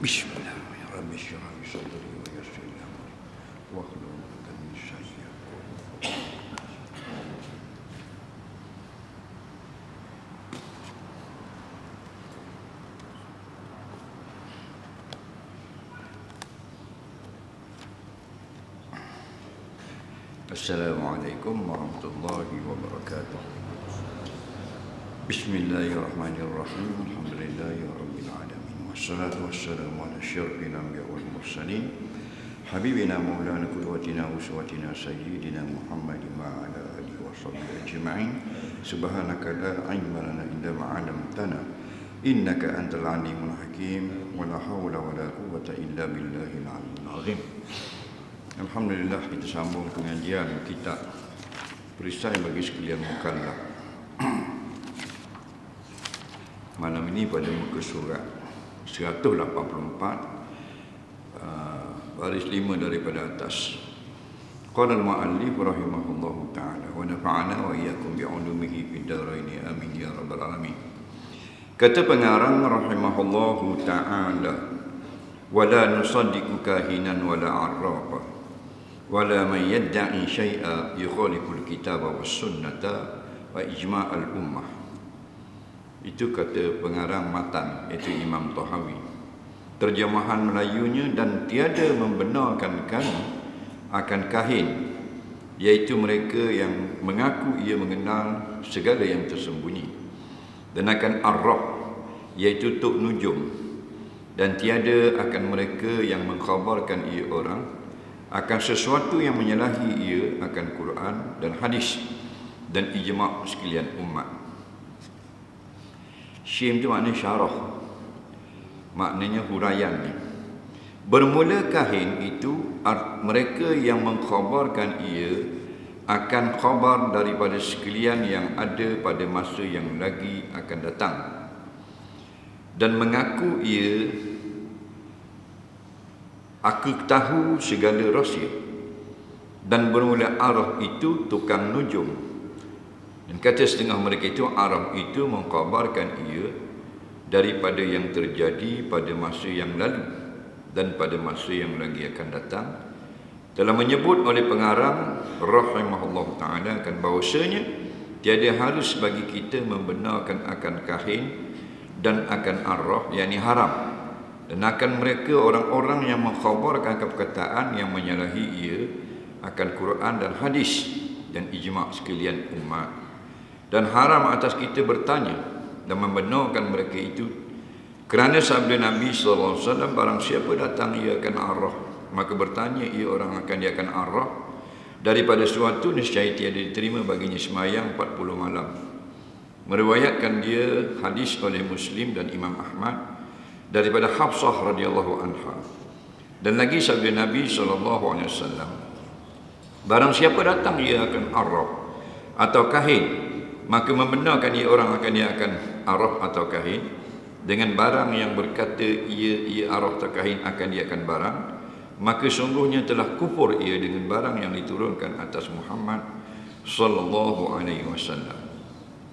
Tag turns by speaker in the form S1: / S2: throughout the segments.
S1: Bismillahirrahmanirrahim. Rabbi shrah li sadri wa yassir li amri wahlul 'uqdatam min lisani yafqahu qawli. Assalamualaikum warahmatullahi wabarakatuh. Bismillahirrahmanirrahim. Alhamdulillahirabbil alamin. Wassalatu wassalamu ala asyrafil anbiya'i wal mursalin. Habibina maulana qudwatina uswatina sayyidina Muhammadin wa ala alihi washabbihi ajma'in. Subhanaka la ilma lana illa ma 'allamtana. Innaka antal alimul hakim. Wa la haula wa la quwwata illa billahil aliyyil azim. Alhamdulillah, kita sambung pengajian kitab Perisai bagi sekalian mukallaf. Malam ini pada muka surat 184, baris 5 daripada atas. Qala al-mu'allif rahimahullahu ta'ala wa nafa'ana wa iyyakum bi'ulumihi fid dharain amin ya rabbal alamin. Kata pengarang rahimahullahu ta'ala, wa la nusaddiqu kahinan wa la 'arrafa wala man yadda'i syai'a yukhaliful kitaba was sunnata wa ijma'al ummah. Itu kata pengarang matan, iaitu Imam Tahawi. Terjemahan Melayunya, dan tiada membenarkan kami akan kahin, iaitu mereka yang mengaku ia mengenal segala yang tersembunyi, dan akan arraf, iaitu tuk nujum, dan tiada akan mereka yang mengkhabarkan ia orang akan sesuatu yang menyalahi ia akan Quran dan hadis dan ijma' sekalian umat. Syim itu maknanya syarah, maknanya huraian. Bermula kahin itu mereka yang mengkhabarkan ia akan khabar daripada sekalian yang ada pada masa yang lagi akan datang, dan mengaku ia aku tahu segala rahsia. Dan bermula araf itu tukang nujum, dan kata setengah mereka itu araf itu mengkhabarkan ia daripada yang terjadi pada masa yang lalu dan pada masa yang lagi akan datang. Telah menyebut oleh pengarang rahimahullah ta'ala akan bahawasanya tiada harus bagi kita membenarkan akan kahin dan akan araf, yakni haram, dan akan mereka orang-orang yang mengkhabarkan perkataan yang menyalahi ia akan Quran dan hadis dan ijma' sekalian umat. Dan haram atas kita bertanya dan membenarkan mereka itu, kerana sabda Nabi SAW, barang siapa datang ia akan arah, maka bertanya ia orang akan dia akan arah daripada suatu niscaya tiada diterima baginya semayang 40 malam. Meriwayatkan dia hadis oleh Muslim dan Imam Ahmad daripada Hafsah radhiyallahu anha. Dan lagi sabda Nabi SAW, barang siapa datang ia akan araf atau kahin, maka membenarkan ia orang akan dia akan araf atau kahin dengan barang yang berkata ia araf atau kahin akan dia akan barang, maka sungguhnya telah kufur ia dengan barang yang diturunkan atas Muhammad sallallahu alaihi wasallam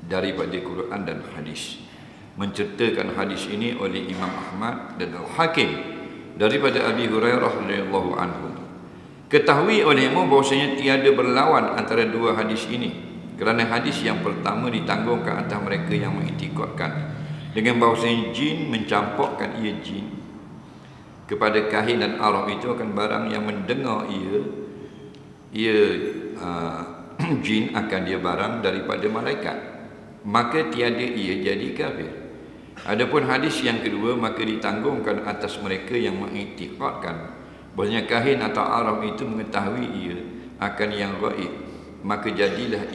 S1: daripada Quran dan hadis. Menceritakan hadis ini oleh Imam Ahmad dan Al-Hakim daripada Abi Hurairah radhiyallahu anhu. Ketahui olehmu bahawasanya tiada berlawan antara dua hadis ini, kerana hadis yang pertama ditanggungan atas mereka yang mengiktikadkan dengan bahawasanya jin mencampurkan ia jin kepada kahin dan araf itu akan barang yang mendengar jin akan dia barang daripada malaikat, maka tiada ia jadi kafir. Adapun hadis yang kedua, maka ditanggungkan atas mereka yang mengiktikadkan bahwasanya kahin atau araf itu mengetahui ia akan yang gaib, maka jadilah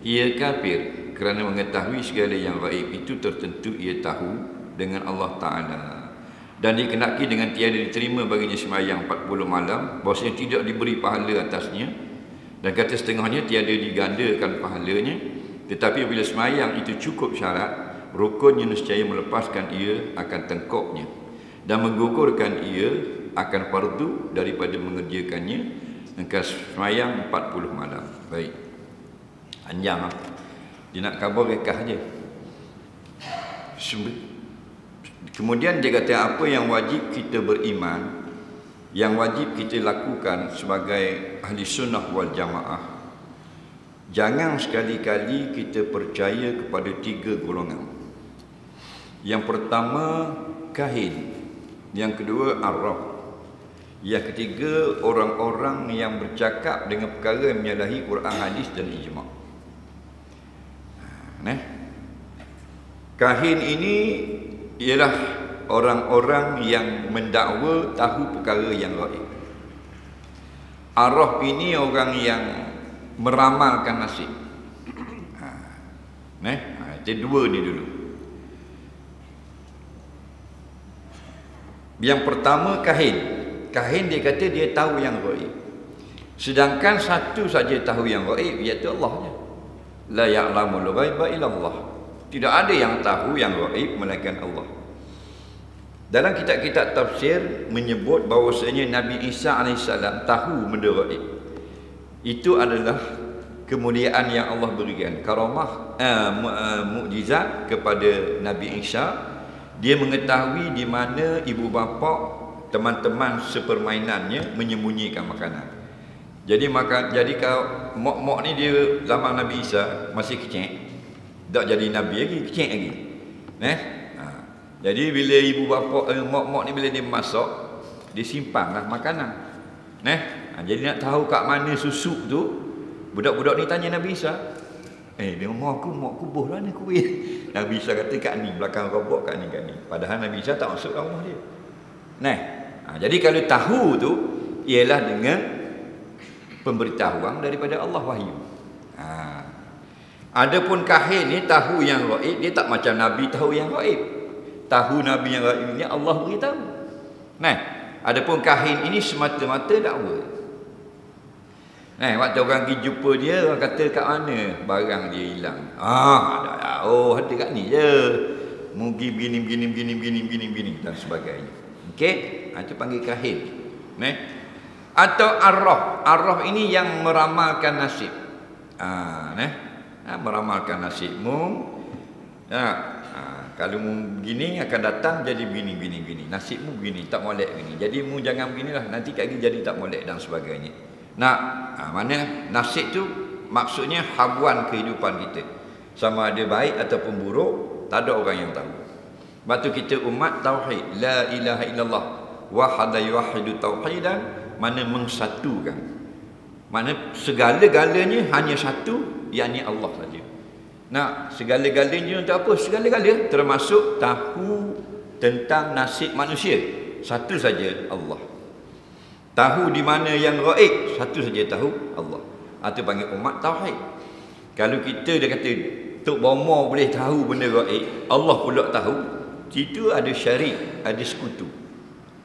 S1: ia kafir, kerana mengetahui segala yang gaib itu tertentu ia tahu dengan Allah Ta'ala, dan dikenaki dengan tiada diterima baginya semayang 40 malam, bahwasanya tidak diberi pahala atasnya, dan kata setengahnya tiada digandakan pahalanya. Tetapi bila semayang itu cukup syarat, rukunnya nescaya melepaskan ia akan tengkoknya dan menggugurkan ia akan fardu daripada mengerjakannya engkau semayang 40 malam. Baik, panjang dia nak khabar rekah je. Kemudian dia kata apa yang wajib kita beriman, yang wajib kita lakukan sebagai ahli sunnah wal jamaah. Jangan sekali-kali kita percaya kepada 3 golongan. Yang pertama kahin, yang kedua arwah, yang ketiga orang-orang yang bercakap dengan perkara yang menyalahi Quran, hadis dan ijma'. Kahin ini ialah orang-orang yang mendakwa tahu perkara yang gaib. Arwah ini orang yang meramalkan nasib. Itu 2 ni dulu. Yang pertama kahin. Kahin dia kata dia tahu yang gaib. Sedangkan satu saja tahu yang gaib, iaitu Allah je. La ya'lamul ghaiba illallah. Tidak ada yang tahu yang gaib melainkan Allah. Dalam kitab-kitab tafsir menyebut bahawasanya Nabi Isa AS tahu benda gaib. Itu adalah kemuliaan yang Allah berikan, karamah, mukjizat kepada Nabi Isa. Dia mengetahui di mana ibu bapa, teman-teman sepermainannya menyembunyikan makanan. Jadi kalau mok-mok ni dia zaman Nabi Isa masih kecil, tak jadi nabi lagi, kecil lagi. Jadi bila ibu bapa mok-mok ni bila dia masak, dia simpanlah makanan. Jadi nak tahu kat mana susuk tu, budak-budak ni tanya Nabi Isa. Dia mak aku boh lah ni kuih. Nabi Isa kata kat ni, belakang robot kat ni. Padahal Nabi Isa tak masuk rumah dia. Jadi kalau tahu tu ialah dengan pemberitahuan daripada Allah, wahyu. Adapun kahin ni tahu yang gaib, dia tak macam Nabi tahu yang gaib. Tahu Nabi yang gaib ni Allah beritahu. Adapun kahin ini semata-mata dakwa. Waktu orang pergi jumpa dia, orang kata kat mana barang dia hilang. Ada kat ni je. Mungkin begini dan sebagainya. Okey, itu panggil kahin. Atau arwah. Arwah ini yang meramalkan nasib. Meramalkan nasibmu. Kalau mu begini akan datang jadi begini. Nasibmu begini, tak molek begini. Jadi mu jangan beginilah, nanti lagi jadi tak molek dan sebagainya. Mana nasib tu maksudnya habuan kehidupan kita. Sama ada baik ataupun buruk, tak ada orang yang tahu. Sebab tu kita umat tauhid, la ilaha illallah wahada yuwahidu tauhidan, mana mengsatukan. Mana segala-galanya hanya satu, yakni Allah saja. Segala-galanya untuk apa? Segala-gala termasuk tahu tentang nasib manusia. Satu saja Allah. Tahu di mana yang gaib, satu saja tahu Allah. Itu panggil umat tauhid. Kalau kita dia kata Tok Bomo boleh tahu benda gaib, Allah pula tahu, itu ada syarik, ada sekutu.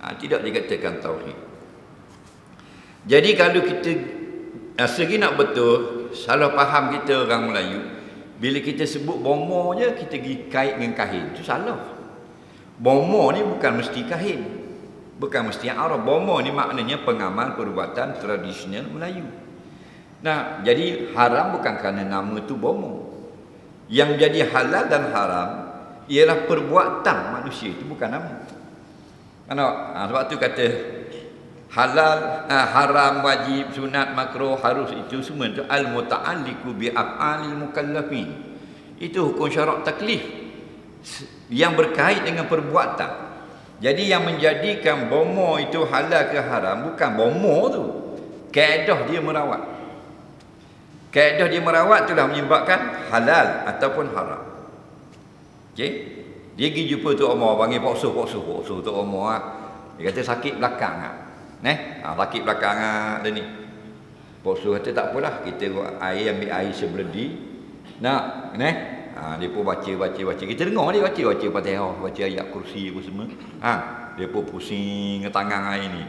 S1: Tidak dikatakan tauhid. Jadi kalau kita segi nak betul, salah faham kita orang Melayu, bila kita sebut bomo je kita pergi kait dengan kahin, itu salah. Bomo ni bukan mesti kahin, bukan mesti Arab. Bomo ni maknanya pengamal perubatan tradisional Melayu. Jadi haram bukan kerana nama tu bomo. Yang jadi halal dan haram ialah perbuatan manusia, itu bukan nama. Sebab tu kata halal, haram, wajib, sunat, makruh, harus, itu semua itu al-muta'alliqu bi af'alil mukallafin. Itu hukum syarak taklif yang berkait dengan perbuatan. Jadi yang menjadikan bomo itu halal ke haram bukan bomo tu, kaedah dia merawat. Kaedah dia merawat itulah menyebabkan halal ataupun haram. Okey, dia pergi jumpa Tok Omar, panggil pokso Tok Omar. Dia kata sakit belakang sakit belakang dia ni. Pokso kata tak apalah, kita ambil air sebeledi. Dia pun baca. Kita dengar dia baca Fatihah, baca ayat kursi apa semua. Dia pun pusing ke tangan air ni.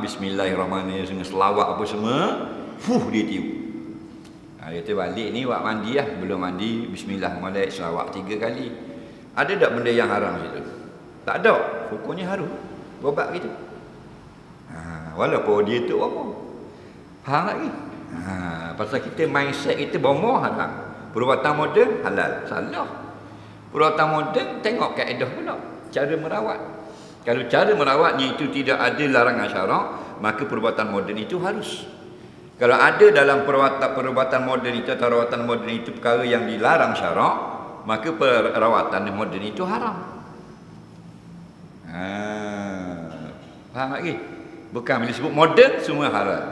S1: Bismillahirrahmanirrahim, selawat apa semua. Dia tiup. Dia kata balik ni buat mandi lah. Belum mandi, bismillahirrahmanirrahim, selawat 3 kali. Ada tak benda yang haram situ? Tak ada. Hukumnya harus berobat gitu. Walaupun dia tu bomo, faham lagi? Pasal kita mindset kita bomo haram, perubatan moden halal. Salah. Perubatan moden tengok kaedah pula. cara merawat. Kalau cara merawatnya itu tidak ada larangan syarak, maka perubatan moden itu harus. Kalau ada dalam perubatan moden itu atau rawatan moden itu perkara yang dilarang syarak, maka perawatan moden itu haram. Faham lagi? Bukan bila sebut moden semua haram.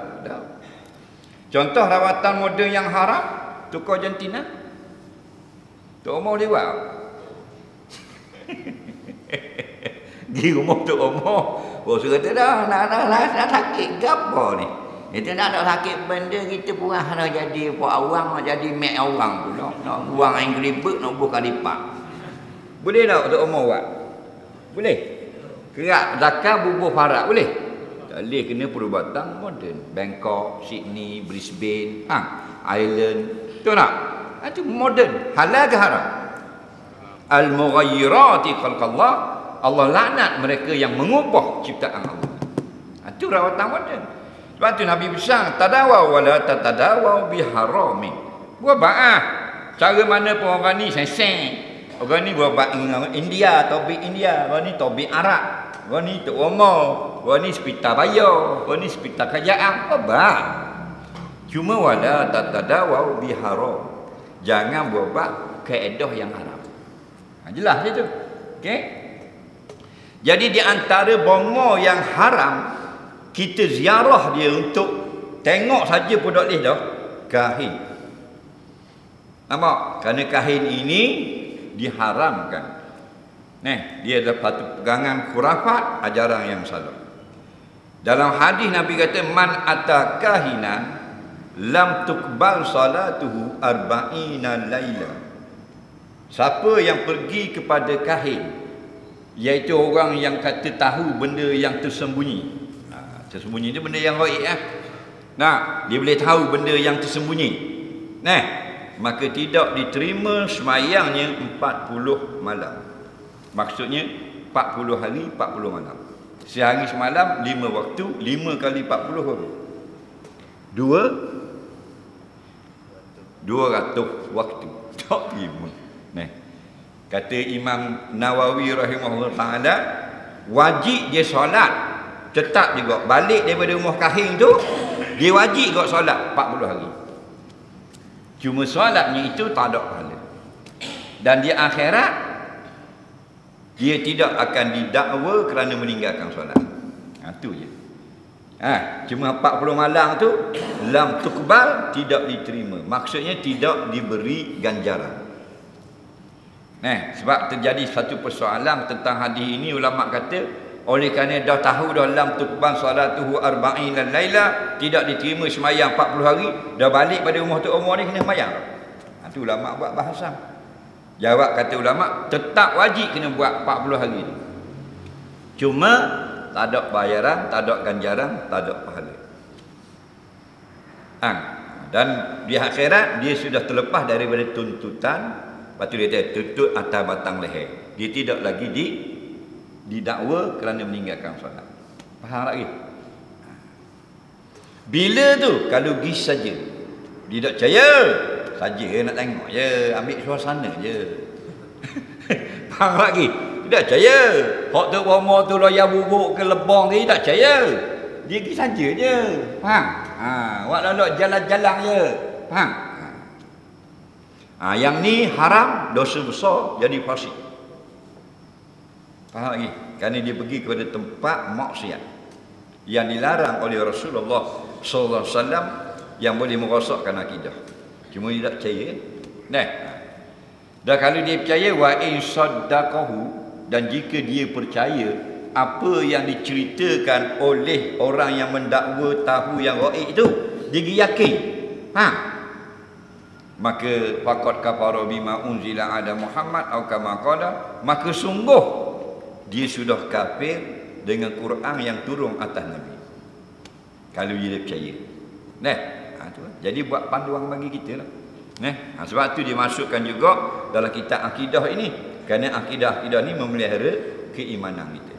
S1: Contoh rawatan moden yang haram, tukar jantina. Tok Omar lewat. Di rumah Tok Omar, bos kata dah nak sakit gapo ni. Kita nak sakit benda kita pun nak jadi buat orang, nak jadi mek orang pula. Nak buang air gelibet, nak buka lipat. Boleh tak Tok Omar buat? Boleh. Kerak zakat bubuh farak boleh? Tak boleh, kena perubatan moden. Bangkok, Sydney, Brisbane, Island. Betul tak? Itu moden. Halal ke haram? Al-mughayyirati khalqallah. Allah laknat mereka yang mengubah ciptaan Allah. Itu rawatan moden. Sebab tu Nabi pesan, tadawaw wala tatadawaw biharamin. Buat ba'ah. Cara mana pun orang ni seng-seng. Orang ni buat India, tobik India. Orang ni tobik Arab. Orang ni Tok Omar. Orang ni sepita bayar. Orang ni sepita kerajaan. Apa? Cuma wala tatadawaw biharam. Jangan buat kaedah yang haram. Jelas itu. Okey? Jadi di antara bongo yang haram, kita ziarah dia untuk tengok saja pun tak boleh dah. Kahin. Nampak? Kerana kahin ini diharamkan. Dia adalah satu pegangan khurafat, ajaran yang salah. Dalam hadis Nabi kata, man atakahinan lam tuqbal salatuhu arba'ina laila. Siapa yang pergi kepada kahin, iaitu orang yang kata tahu benda yang tersembunyi. Tersembunyi itu benda yang gaib dia boleh tahu benda yang tersembunyi. Maka tidak diterima semayangnya 40 malam. Maksudnya 40 hari 40 malam. Sehari semalam 5 waktu, 5 kali 40 berapa? 200 waktu. Tak 5. Kata Imam Nawawi rahimahullah taala, wajib dia solat tetap juga balik daripada rumah kahing tu, dia wajib juga solat 40 hari. Cuma solatnya itu tak ada pahala. Dan di akhirat dia tidak akan didakwa kerana meninggalkan solat. Itu je. Cuma 40 malam tu lam tuqbal, tidak diterima. Maksudnya tidak diberi ganjaran. Sebab terjadi satu persoalan tentang hadis ini, ulama kata oleh kerana dah tahu dah lam tuqbal salatuhu arba'ina laila, tidak diterima semayang 40 hari, dah balik pada rumah Tok Omar ni kena semayang. Itu ulama buat bahasan. Jawab kata ulama, tetap wajib kena buat 40 hari ni. Cuma tak ada bayaran, tak ada ganjaran, tak ada pahala. Dan di akhirat dia sudah terlepas daripada tuntutan. Lepas tu dia tuntut atas batang leher. Dia tidak lagi didakwa kerana meninggalkan solat. Faham lagi? Bila tu? Kalau pergi saja. Dia tak percaya. Saja nak tengok je, ambil suasana je. Faham lagi? Tidak percaya. Hak tu Omar tu loya bubuk ke lebong ni tak percaya. Dia pergi saja je. Faham? Awak nak jalan-jalan je. Faham? Yang ni haram, dosa besar, jadi fasik. Faham lagi? Kerana dia pergi kepada tempat maksiat yang dilarang oleh Rasulullah sallallahu alaihi wasallam, yang boleh merosakkan akidah. Cuma dia tak percaya. Dan kalau dia percaya, wa in saddaqahu, dan jika dia percaya apa yang diceritakan oleh orang yang mendakwa tahu yang gaib itu, dia yakin, maka faqad kafara bima unzila ala Muhammad atau kama qala, maka sungguh dia sudah kafir dengan Quran yang turun atas Nabi. Kalau dia percaya. Jadi buat panduan bagi kita lah. Sebab tu dia masukkan juga dalam kitab akidah ini. Kerana akidah-akidah ni memelihara keimanan kita.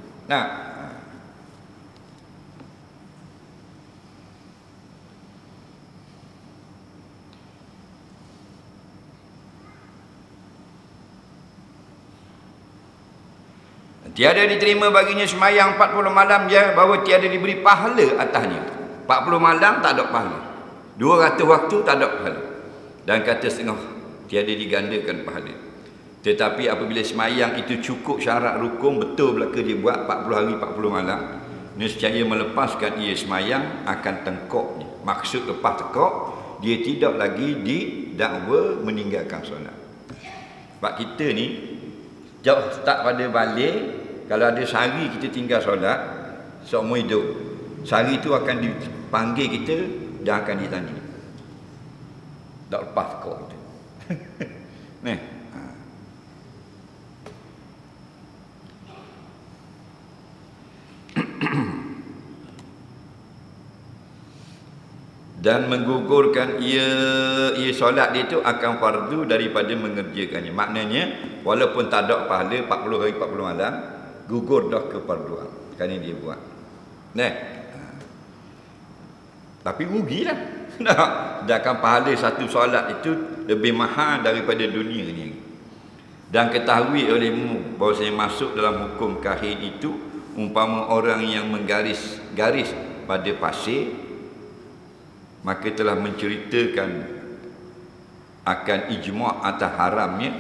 S1: Tiada diterima baginya semayang 40 malam je, bahawa tiada diberi pahala atasnya. 40 malam tak ada pahala. 200 waktu tak ada pahala. Dan kata setengah, tiada digandakan pahala. Tetapi apabila semayang itu cukup syarat rukun, betul belaka dia buat 40 hari 40 malam, nescaya melepaskan ia semayang akan tengkoknya. Maksud lepas tengkok, dia tidak lagi didakwa meninggalkan solat. Sebab kita ni jauh start pada balik. Kalau ada sehari kita tinggal solat seumur hidup, sehari itu akan dipanggil kita dan akan ditanya. Tak lepas kau kita. Nah. Dan menggugurkan ia solat dia tu akan fardu daripada mengerjakannya. Maknanya walaupun tak ada pahala 40 hari 40 malam, gugur dah kefarduan kerana dia buat. Nah. Tapi rugilah. Sedangkan pahala satu solat itu lebih mahal daripada dunia ni. Dan ketahui olehmu bahawa saya masuk dalam hukum kahin itu umpama orang yang menggaris pada pasir, maka telah menceritakan akan ijma' atas haramnya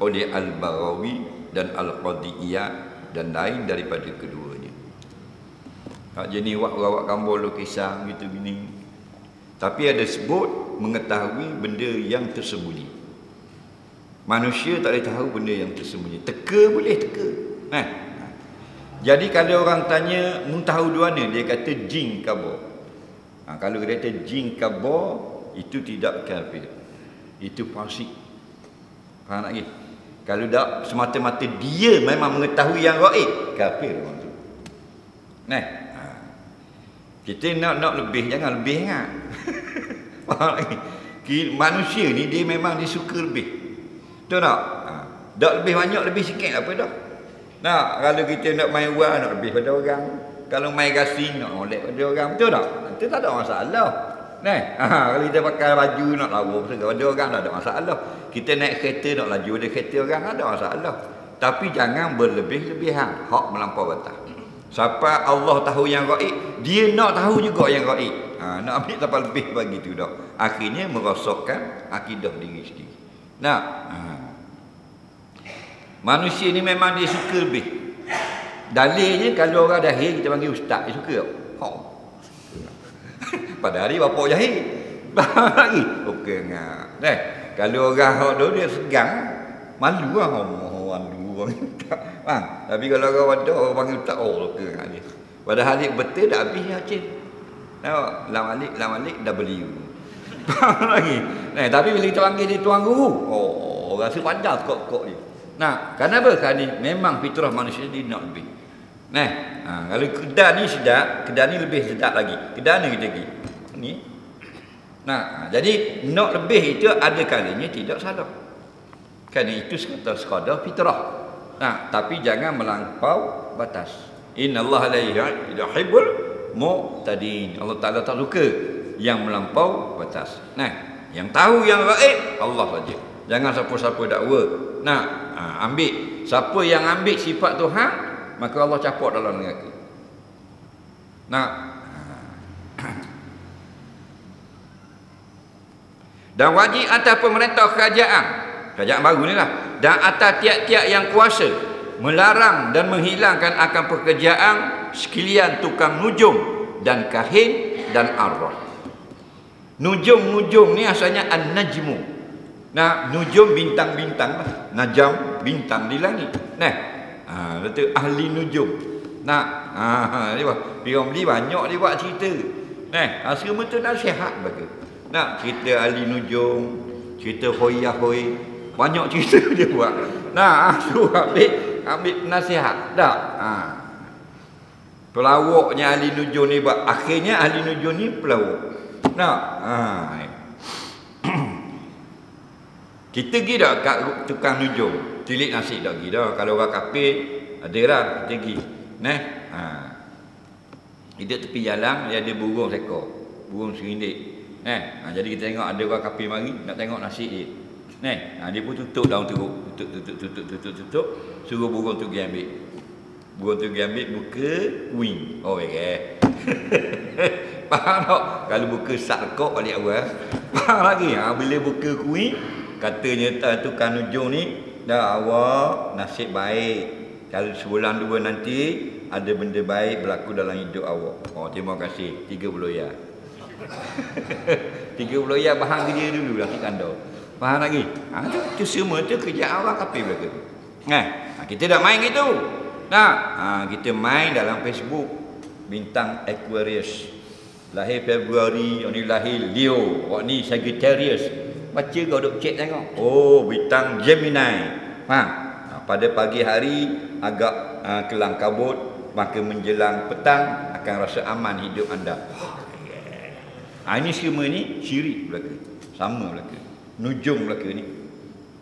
S1: oleh Al-Baghawi dan Al-Qadiyah dan lain daripada keduanya. Tak jenis wak gambar lukisan gitu gini. Tapi ada sebut mengetahui benda yang tersembunyi. Manusia tak boleh tahu benda yang tersembunyi. Teka boleh teka. Nah. Jadi kalau orang tanya, "Mu tahu dua mana?" Dia kata jin kabur. Kalau dia kata jin kabur, itu tidak kafir. Itu fasik. Faham lagi? Kalau tak semata-mata dia memang mengetahui yang gaib, kafir orang tu. Nah. Kita nak lebih, jangan lebih sangat. Faham lagi? Manusia ni dia memang dia suka lebih. Betul tak? Tak lebih banyak, lebih sikit apa dah. Nah, kalau kita nak main wang, nak lebih pada orang. Kalau main gasing, nak molek pada orang. Betul tak? Itu tak ada masalah. Nah, kalau kita pakai baju nak lawa pada orang, tak ada masalah. Kita naik kereta nak laju pada kereta orang, tak ada masalah. Tapi jangan berlebih-lebihan, hak melampau batas. Siapa Allah tahu yang gaib, dia nak tahu juga yang gaib. Nak ambil sampai lebih bagi tu dah. Akhirnya merosakkan akidah diri sendiri. Nah, manusia ni memang dia suka lebih. Dalilnya kalau orang jahil kita panggil ustaz, dia suka tak? Pada hari bapak jahil. Lagi okey ngah. Kalau orang hok tu dia segang, malu lah malu orang tak. Tapi kalau orang ada orang panggil ustaz, okey ngah dia. Padahal dia betul dah habis acin. Tengok, lam alik W. Lagi. Tapi bila kita panggil dia tuan guru, rasa pandai kok dia. Nah, kenapa? Kerana memang fitrah manusia dia nak lebih. Kalau kedai ni sedap, kedai ni lebih sedap lagi. Kedai ni kita pergi. Ni. Jadi nak lebih itu ada kalanya tidak salah. Kerana itu sekadar fitrah. Tapi jangan melampau batas. Innallaha la yuhibbul mu'tadin. Allah Taala tak suka yang melampau batas. Yang tahu yang gaib Allah saja. Jangan siapa-siapa dakwa. Ambil. Siapa yang ambil sifat Tuhan, maka Allah capok dalam neraka. Dan wajib atas pemerintah kerajaan baru ni lah, dan atas tiap-tiap yang kuasa melarang dan menghilangkan akan pekerjaan sekalian tukang nujum dan kahin dan arwah. Nujum ni asalnya an-najmu. Nujum bintang-bintang lah. Najam bintang di langit. Itu ahli nujum. Dia orang beli banyak dia buat cerita. Semua tu nasihat bagi. Cerita ahli nujum, cerita hoya-hoy, banyak cerita dia buat. Tu ambil nasihat. Pelawaknya ahli nujum ni buat. Akhirnya ahli nujum ni pelawak. Kita pergi dah kat tukang nujum, tilik nasi dah pergi dah. Kalau orang kafir ada lah kita pergi. Kita tepi jalan dia ada burung seekor, burung serindik. Jadi kita tengok ada orang kafir mari nak tengok nasi dia. Dia pun tutup daun teruk, tutup, suruh burung tu pergi ambil. Burung tu pergi ambil buka wing. Oh ya. Faham tak? Kalau buka sarkok balik awal. Faham lagi? Bila buka kuing, katanya tukang nujung ni, dah awak nasib baik. Kalau sebulan dua nanti ada benda baik berlaku dalam hidup awak. Oh, terima kasih. 30 ya. 30 ya bahan kerja dulu laki kanda. Faham lagi? Tu semua tu kerja awak kapil belaka. Kita dah main gitu. Kita main dalam Facebook bintang Aquarius. Lahir Februari, orang ni lahir Leo, orang ni Sagittarius. Baca kau duk cek tengok. Oh, bintang Gemini. Pada pagi hari agak kelang kabut, maka menjelang petang akan rasa aman hidup anda. Ini semua ni syirik belaka. Sama belaka. Nujung belaka ni.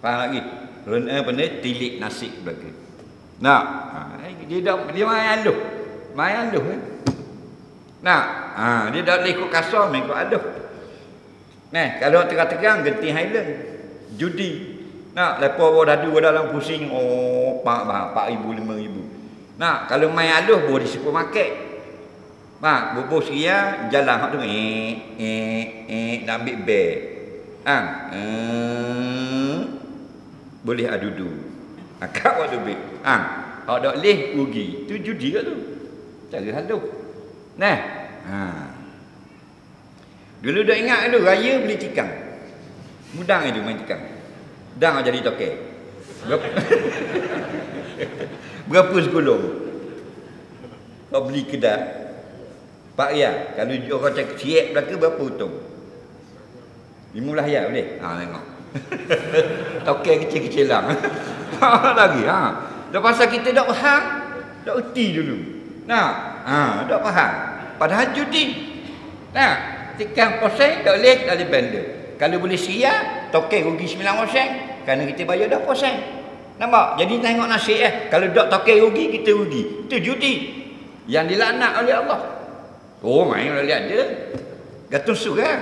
S1: Faham lagi? Rena benda tilik nasib belaka. Dia main aluh. Main aluh kan. Dia dah ikut kasar main ikut aluh. Kalau terang-terang genting Highland. Judi. Lepas bawa dadu dalam pusing. Oh, 4,000, 5,000. Kalau main aluh bawa di supermarket. Bubur seria jalan hak tu nak ambil beg. Boleh adudu. Akak waktu beg. Hak dak leh rugi. Tu judi kat tu. Cara haluh. Dulu dak ingat dulu raya beli tikang. Mudang itu main tikang. Dang jadi toke. Berapa segolong? Kau beli kedai Pak ya, kalau orang cakap siap belaka berapa untung? 15 ya boleh? Tengok. Toke kecil-kecilan. Lagi dah pasal kita dak faham, dak erti dulu. Dak faham. Padahal judi. Tikang posen dak boleh dari bandar. Kalau boleh sia, toke rugi 9 posen kerana kita bayar dah posen. Nampak? Jadi tengok nasib Kalau dak toke rugi, kita rugi. Itu judi yang dilaknat oleh Allah. Oh, main boleh lihat dia. Gantung surah.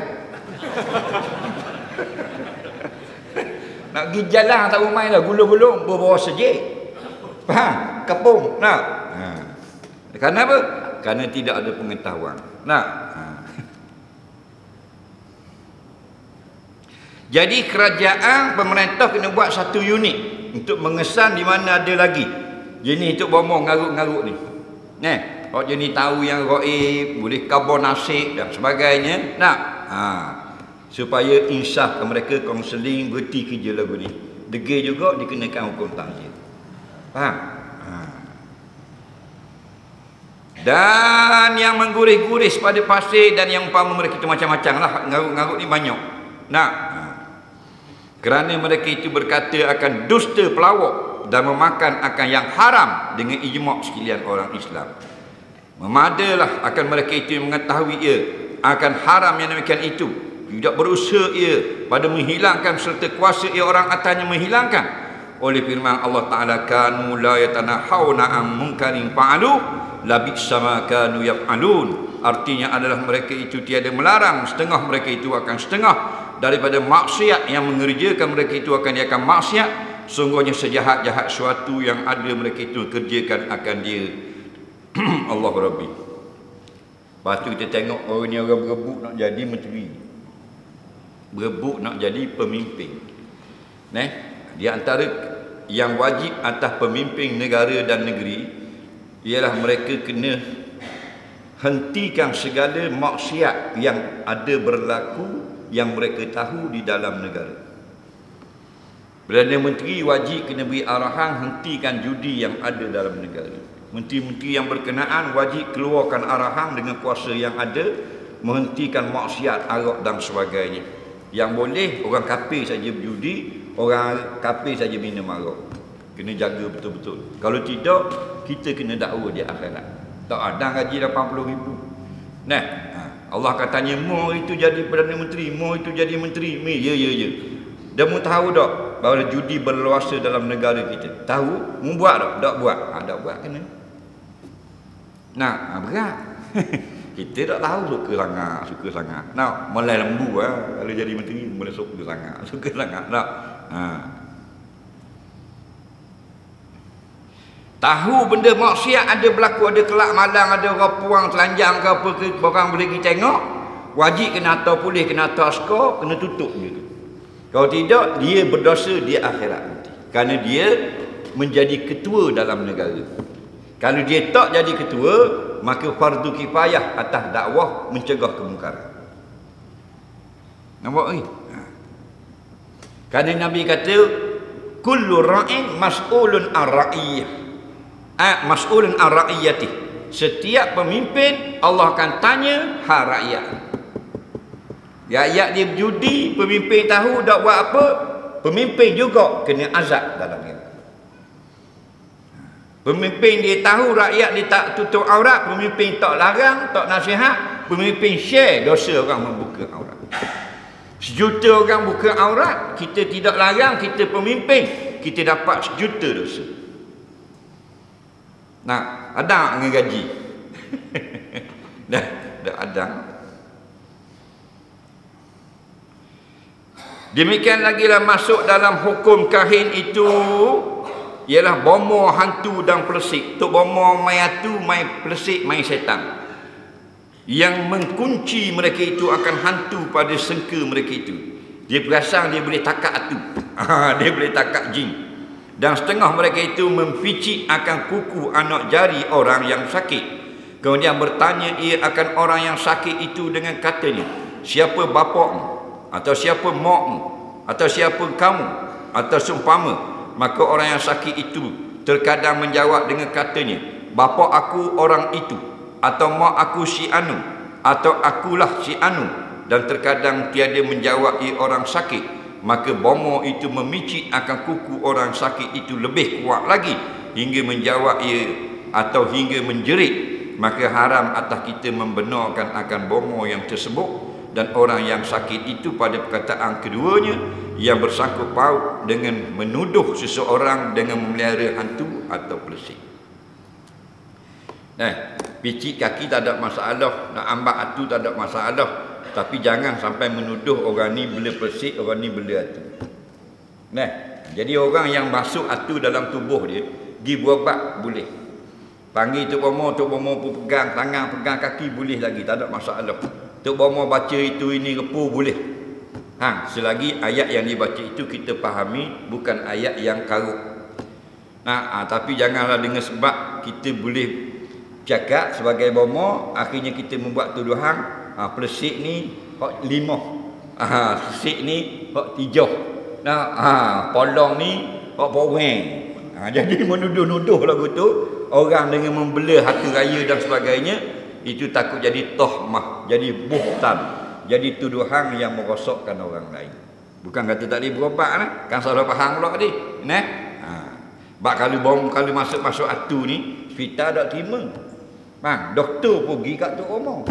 S1: Nak pergi jalan tak main dah. Gulung-gulung berbawa sejik. Faham? Kepung. Kerana apa? Kerana tidak ada pengetahuan. Jadi kerajaan, pemerintah kena buat satu unit untuk mengesan di mana ada lagi jenis untuk bomong ngarut-ngarut ni. Kalau jenis tahu yang gaib, boleh kabur nasib dan sebagainya. Supaya insaf mereka kaunseling berhenti kerja lagu ni. Degil juga dikenakan hukum ta'zir. Faham? Dan yang mengguris-guris pada pasir dan yang umpama mereka itu macam-macam lah. Ngarut-ngarut ni banyak. Kerana mereka itu berkata akan dusta pelawak dan memakan akan yang haram dengan ijma' sekalian orang Islam. Memadalah akan mereka itu mengetahui ia akan haram yang demikian itu. Tidak berusaha ia pada menghilangkan serta kuasa ia orang atasnya menghilangkan. Oleh firman Allah Ta'ala, kanu la yatanahawna am munkarin fa'alu labisa ma kanu yaf'alun. Artinya adalah mereka itu tiada melarang, setengah mereka itu akan setengah daripada maksiat yang mengerjakan mereka itu akan dia akan maksiat. Sungguhnya sejahat-jahat suatu yang ada mereka itu kerjakan akan dia. Allah Rabbi. Lepas tu kita tengok orang ni orang berebut nak jadi menteri, berebut nak jadi pemimpin. Di antara yang wajib atas pemimpin negara dan negeri ialah mereka kena hentikan segala maksiat yang ada berlaku yang mereka tahu di dalam negara. Perdana Menteri wajib kena beri arahan hentikan judi yang ada dalam negara. Menteri-menteri yang berkenaan wajib keluarkan arahan dengan kuasa yang ada, menghentikan maksiat, arak dan sebagainya. Yang boleh orang kafir saja berjudi, orang kafir saja minum arak. Kena jaga betul-betul. Kalau tidak, kita kena dakwa di akhirat. Tak ada gaji 80,000. Allah katanya mau itu jadi Perdana Menteri, mau itu jadi menteri. Ya. Dan mu tahu tak bahawa judi berluasa dalam negara kita? Tahu? Mu buat tak? Tak buat. Tak buat kena. Berat. Kita tak tahu suka sangat. Mulai lembu kalau jadi menteri boleh suka sangat. Tahu benda maksiat ada berlaku, ada kelak malang, ada orang puang telanjang ke apa ke, orang boleh pergi tengok, wajib kena atas polis, kena atas askar, kena tutup dia tu. Kalau tidak, dia berdosa di akhirat nanti. Kerana dia menjadi ketua dalam negara. Kalau dia tak jadi ketua, maka fardu kifayah atas dakwah mencegah kemungkaran. Nampak ni? Kerana Nabi kata, kullu ra'in mas'ulun an ra'iyah. Mas'ulun an ra'iyatih. Setiap pemimpin Allah akan tanya hak rakyat. Rakyat dia berjudi, pemimpin tahu dak buat apa, pemimpin juga kena azab dalam dia. Pemimpin dia tahu rakyat dia tak tutup aurat, pemimpin tak larang, tak nasihat, pemimpin share dosa orang membuka aurat. Sejuta orang buka aurat, kita tidak larang, kita pemimpin, kita dapat sejuta dosa. Nah, ada dengan gaji. Dah ada. Demikian lagi lah masuk dalam hukum kahin itu ialah bomoh, hantu dan pelesik. Tok bomoh mai hantu, mai pelesik, mai setan. Yang mengkunci mereka itu akan hantu pada sengka mereka itu. Dia perasan dia boleh takak hantu. Dia boleh takak jin. Dan setengah mereka itu memficik akan kuku anak jari orang yang sakit. Kemudian bertanya ia akan orang yang sakit itu dengan katanya, siapa bapakmu? Atau siapa makmu? Atau siapa kamu? Atau seumpama. Maka orang yang sakit itu terkadang menjawab dengan katanya, bapak aku orang itu, atau mak aku si anu, atau akulah si anu. Dan terkadang tiada menjawab ia orang sakit. Maka bomoh itu memicit akan kuku orang sakit itu lebih kuat lagi hingga menjawab ia atau hingga menjerit. Maka haram atas kita membenarkan akan bomoh yang tersebut dan orang yang sakit itu pada perkataan keduanya yang bersangkut paut dengan menuduh seseorang dengan memelihara hantu atau pelesik. Picit kaki tak ada masalah, nak ambak hantu tak ada masalah. Tapi jangan sampai menuduh orang ni bela pelesik, orang ni bela hantu. Jadi orang yang masuk hantu dalam tubuh dia, pergi berubat boleh. Panggil Tok Bomoh pun pegang tangan, pegang kaki boleh lagi, tak ada masalah. Tok Bomoh baca itu ini repu boleh. Selagi ayat yang dibaca itu kita fahami, bukan ayat yang karut. Tapi janganlah dengan sebab kita boleh cakap sebagai bomoh, akhirnya kita membuat tuduhan. Pelesik ni hak 5, pelesik ni hak 3, polong ni hak poreng. Jadi menuduh-nuduh lagu tu orang dengan membela harta raya dan sebagainya, itu takut jadi tahmah, jadi buhtan, jadi tuduhan yang merosakkan orang lain. Bukan kata tak boleh berobat lah, kan salah faham pula ni. Kalau masuk hantu ni, hospital tak terima. Doktor pergi kat Tok Bomoh.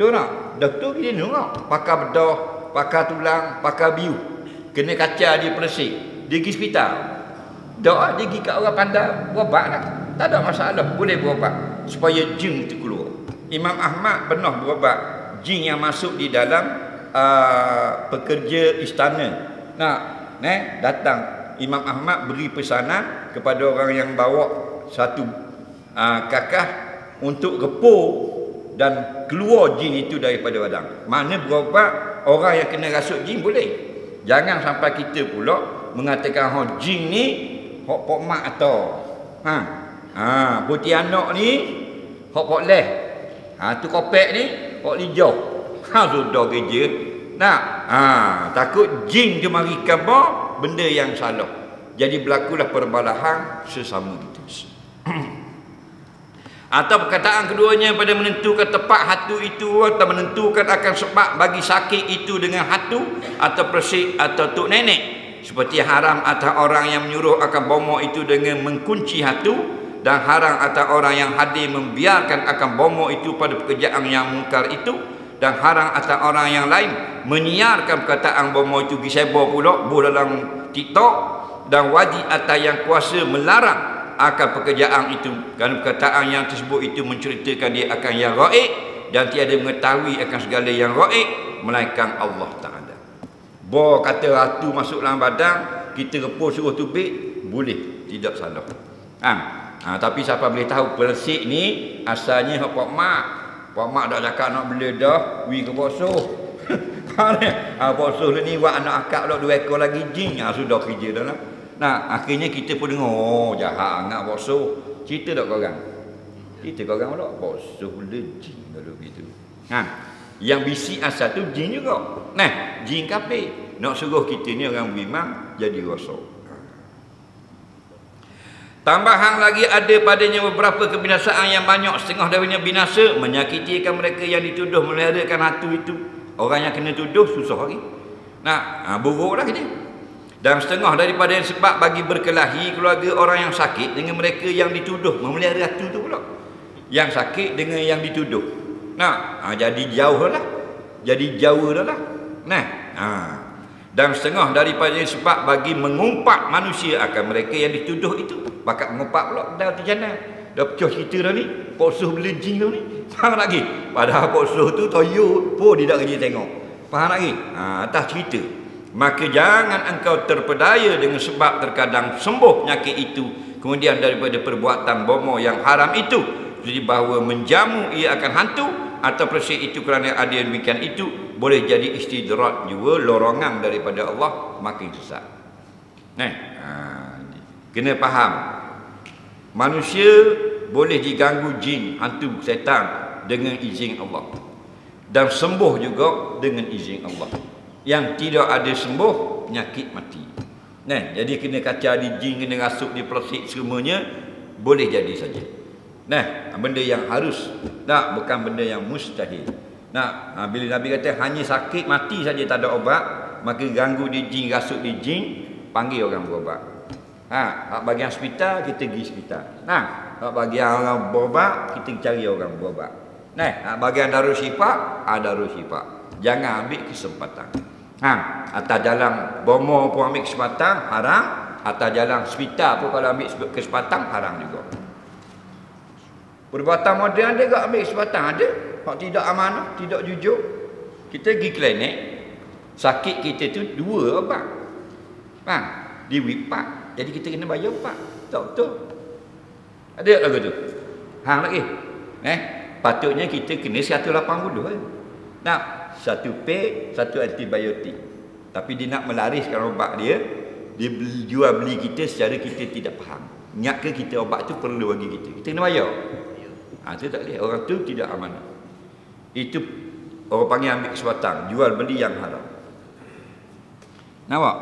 S1: Betul tak? Doktor dia nak pakar bedah, pakar tulang, pakar biu. Kena kaca dia pelesik. Dia pergi hospital. Dia pergi kat orang pandai, berobat lah. Tak ada masalah, boleh berobat. Supaya jin tu keluar. Imam Ahmad pernah berobat jin yang masuk di dalam pekerja istana. Datang Imam Ahmad beri pesanan kepada orang yang bawa satu kakah untuk repur dan keluar jin itu daripada badan. Mana berobat orang yang kena rasuk jin boleh. Jangan sampai kita pula mengatakan jin ni hok pok mak atau putih anak ni hok pok leh. Tu kopek ni hok lijau. Sudah kerja. Takut jin dia mari khabar benda yang salah. Jadi berlakulah perbalahan sesama itu. Atau perkataan keduanya pada menentukan tepat hatu itu atau menentukan akan sebab bagi sakit itu dengan hatu atau persik atau tok nenek. Seperti haram atas orang yang menyuruh akan bomoh itu dengan mengkunci hatu, dan haram atas orang yang hadir membiarkan akan bomoh itu pada pekerjaan yang mungkar itu, dan haram atas orang yang lain menyiarkan perkataan bomoh itu gisebo pula dalam TikTok, dan wajib atas yang kuasa melarang akan pekerjaan itu kerana perkataan yang tersebut itu menceritakan dia akan yang gaib dan tiada mengetahui akan segala yang gaib melainkan Allah Ta'ala. Kata ratu masuk dalam badan, kita repus suruh tubik, boleh, tidak salah. Tapi siapa boleh tahu persik ni asalnya Pak Mak. Pak Mak dah cakap nak beli dah, wi ke poso. Poso ni buat anak akak pula 2 ekor lagi jin. Sudah kerja dah lah. Akhirnya kita pun dengar, oh jahat sangat poso. Cerita tak korang? Cerita korang pula poso boleh jin kalau gitu. Yang bisi asal tu jin juga. Jin kafir nak suruh kita ni orang beriman jadi rosak. Tambahan lagi ada padanya beberapa kebinasaan yang banyak, setengah darinya binasa, menyakiti mereka yang dituduh meliharakan hantu itu. Orang yang kena tuduh susah lagi. Buruklah kita. Dan setengah daripada yang sebab bagi berkelahi keluarga orang yang sakit dengan mereka yang dituduh memelihara hantu tu pula. Yang sakit dengan yang dituduh. Jadi jauh lah. Jadi jauh dah lah. Dan setengah daripada yang sebab bagi mengumpat manusia akan mereka yang dituduh itu. Bakat mengumpat pula dah terjana. Dah pecah cerita dah ni. Posuh beli jin dah ni. Faham lagi? Padahal posuh tu toyok pun dia tak kerja tengok. Faham lagi? Atas cerita. Maka jangan engkau terpedaya dengan sebab terkadang sembuh penyakit itu. Kemudian daripada perbuatan bomoh yang haram itu. Jadi bahawa menjamu ia akan hantu. Atau persik itu kerana ada yang demikian itu. Boleh jadi istidrat juga, lorongan daripada Allah, makin sesat. Kena faham. Manusia boleh diganggu jin, hantu, setan dengan izin Allah. Dan sembuh juga dengan izin Allah. Yang tidak ada sembuh, penyakit mati. Jadi kena kaca di jin, kena rasuk di persik semuanya, boleh jadi saja. Benda yang harus, bukan benda yang mustahil. Bila Nabi kata hanya sakit mati saja tak ada obat, maka ganggu di jin, rasuk di jin, panggil orang berubat. Bagian hospital kita pergi hospital. Bagian orang berubat kita cari orang berubat. Bagian darul syifa, darul syifa. Jangan ambil kesempatan. Atas jalan bomo pun ambil kesempatan haram, atas jalan hospital pun kalau ambil kesempatan haram juga. Perbuatan moden ada tak ambil kesempatan? Ada. Hak tidak amanah, tidak jujur. Kita pergi klinik, sakit kita tu 2 obat. Di wipak. Jadi kita kena bayar 4. Tak betul. Ada tak lagu tu? Hang lagi. Patutnya kita kena 180. Satu pek, satu antibiotik. Tapi dia nak melariskan obat dia, dia jual beli kita secara kita tidak faham. Ingat ke kita obat tu perlu bagi kita? Kita kena bayar. Itu tak boleh. Orang tu tidak amanah. Itu orang panggil ambil kesempatan, jual beli yang haram. Nampak?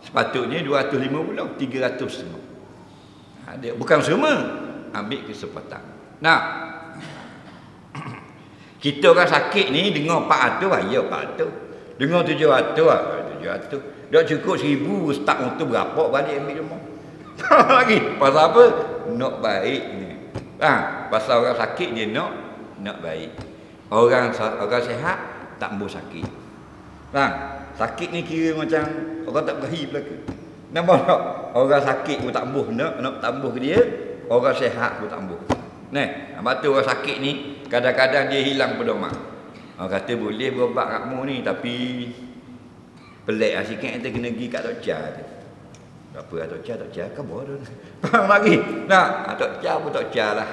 S1: Sepatutnya 250, 300 semua. Dia bukan semua ambil kesempatan. Kita orang sakit ni dengar 400, bayar 400. Dengar 700, 700. Dah cukup 1000 start untuk berapa balik ambil rumah. Lagi pasal apa? Nak baik ni. Pasal orang sakit dia nak baik. Orang sihat tak sembuh sakit. Sakit ni kira macam orang tak berakhir belaka. Nampak tak? Orang sakit pun tak sembuh nak tak sembuh ke dia, orang sihat pun tak sembuh. Sebab tu orang sakit ni kadang-kadang dia hilang pedoman. Orang kata boleh berubat kamu ni tapi pelik lah sikit kita kena pergi kat doktor tu. Apa doktor khabar tu. Faham lagi? Doktor pun doktor lah.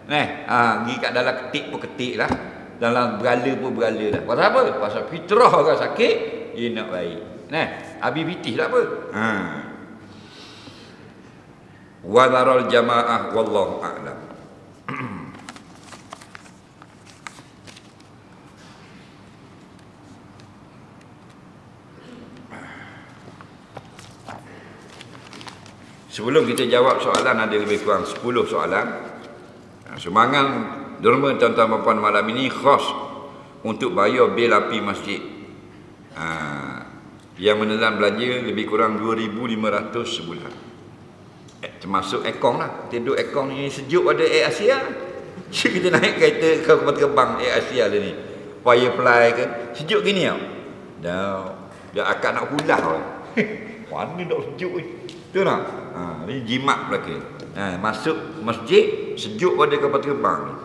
S1: Pergi kat dalam ketik pun ketik lah. Dalam berala pun berala lah. Pasal apa? Pasal fitrah orang sakit, dia nak baik. Habis bitih tak apa. Wa daral jamaah wallahu a'lam. Sebelum kita jawab soalan, ada lebih kurang 10 soalan. Sumbangan derma tuan-tuan puan malam ini khas untuk bayar bil api masjid. Yang menelan belanja lebih kurang 2,500 sebulan. Termasuk aircon lah. Tidur aircon ni sejuk pada Air Asia. Kita naik kereta ke Kota Kebang Air Asia lah ni. Firefly ke. Sejuk gini tau. Dah akak nak kulah lah. Mana nak sejuk ni. Tu nak. Ni jimat belakang. Masuk masjid sejuk pada Kota Kebang ni.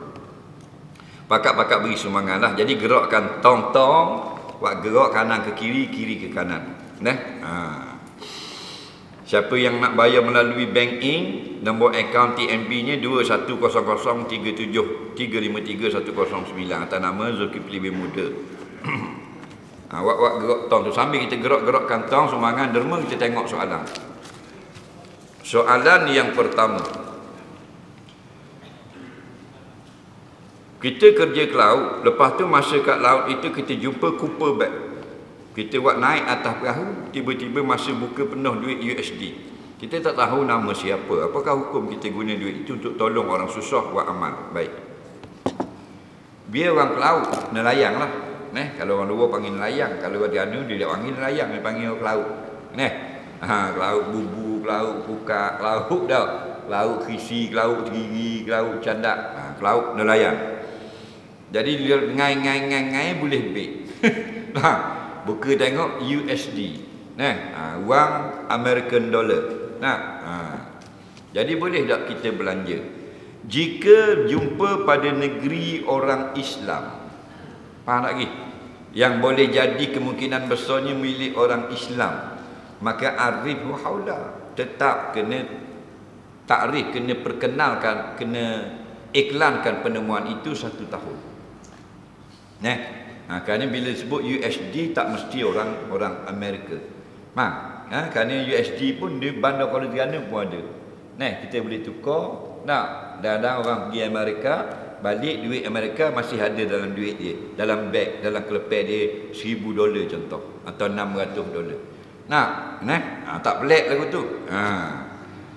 S1: Pakat-pakat beri sumbangan lah. Jadi gerakkan tong-tong. Buat gerak kanan ke kiri, kiri ke kanan. Siapa yang nak bayar melalui bank in, nombor akaun TNB-nya 210037353109 atas nama Zulkifli bin Muda. Wak gerak tong tu, sambil kita gerak-gerakkan tong semangat derma, kita tengok soalan. Soalan yang pertama. Kita kerja ke laut, lepas tu masa kat laut itu kita jumpa Cooper bag. Kita buat naik atas perahu, tiba-tiba masa buka penuh duit USD. Kita tak tahu nama siapa. Apakah hukum kita guna duit itu untuk tolong orang susah buat amal? Baik. Biar orang ke laut, nelayan lah. Kalau orang luar panggil nelayan, kalau ada anu dia tak panggil nelayan, dia panggil ke laut. Ke laut bubu, ke laut pukak, ke laut dah. Ke laut krisi, ke laut terigi, ke laut candak, ke laut nelayan. Jadi dia ngai boleh beg. Buka tengok USD. Wang American dollar. Jadi boleh tak kita belanja? Jika jumpa pada negeri orang Islam, faham tak lagi? Yang boleh jadi kemungkinan besarnya milik orang Islam, maka arifu haula tetap kena takrif, kena perkenalkan, kena iklankan penemuan itu 1 tahun. Kerana bila sebut USD tak mesti orang Amerika. Kerana USD pun di bandar Kuala Terengganu pun ada. Kita boleh tukar. Kadang-kadang orang pergi Amerika, balik duit Amerika masih ada dalam duit dia, dalam beg, dalam kelepek dia $1,000 contoh, atau $600. Tak pelik lagu tu.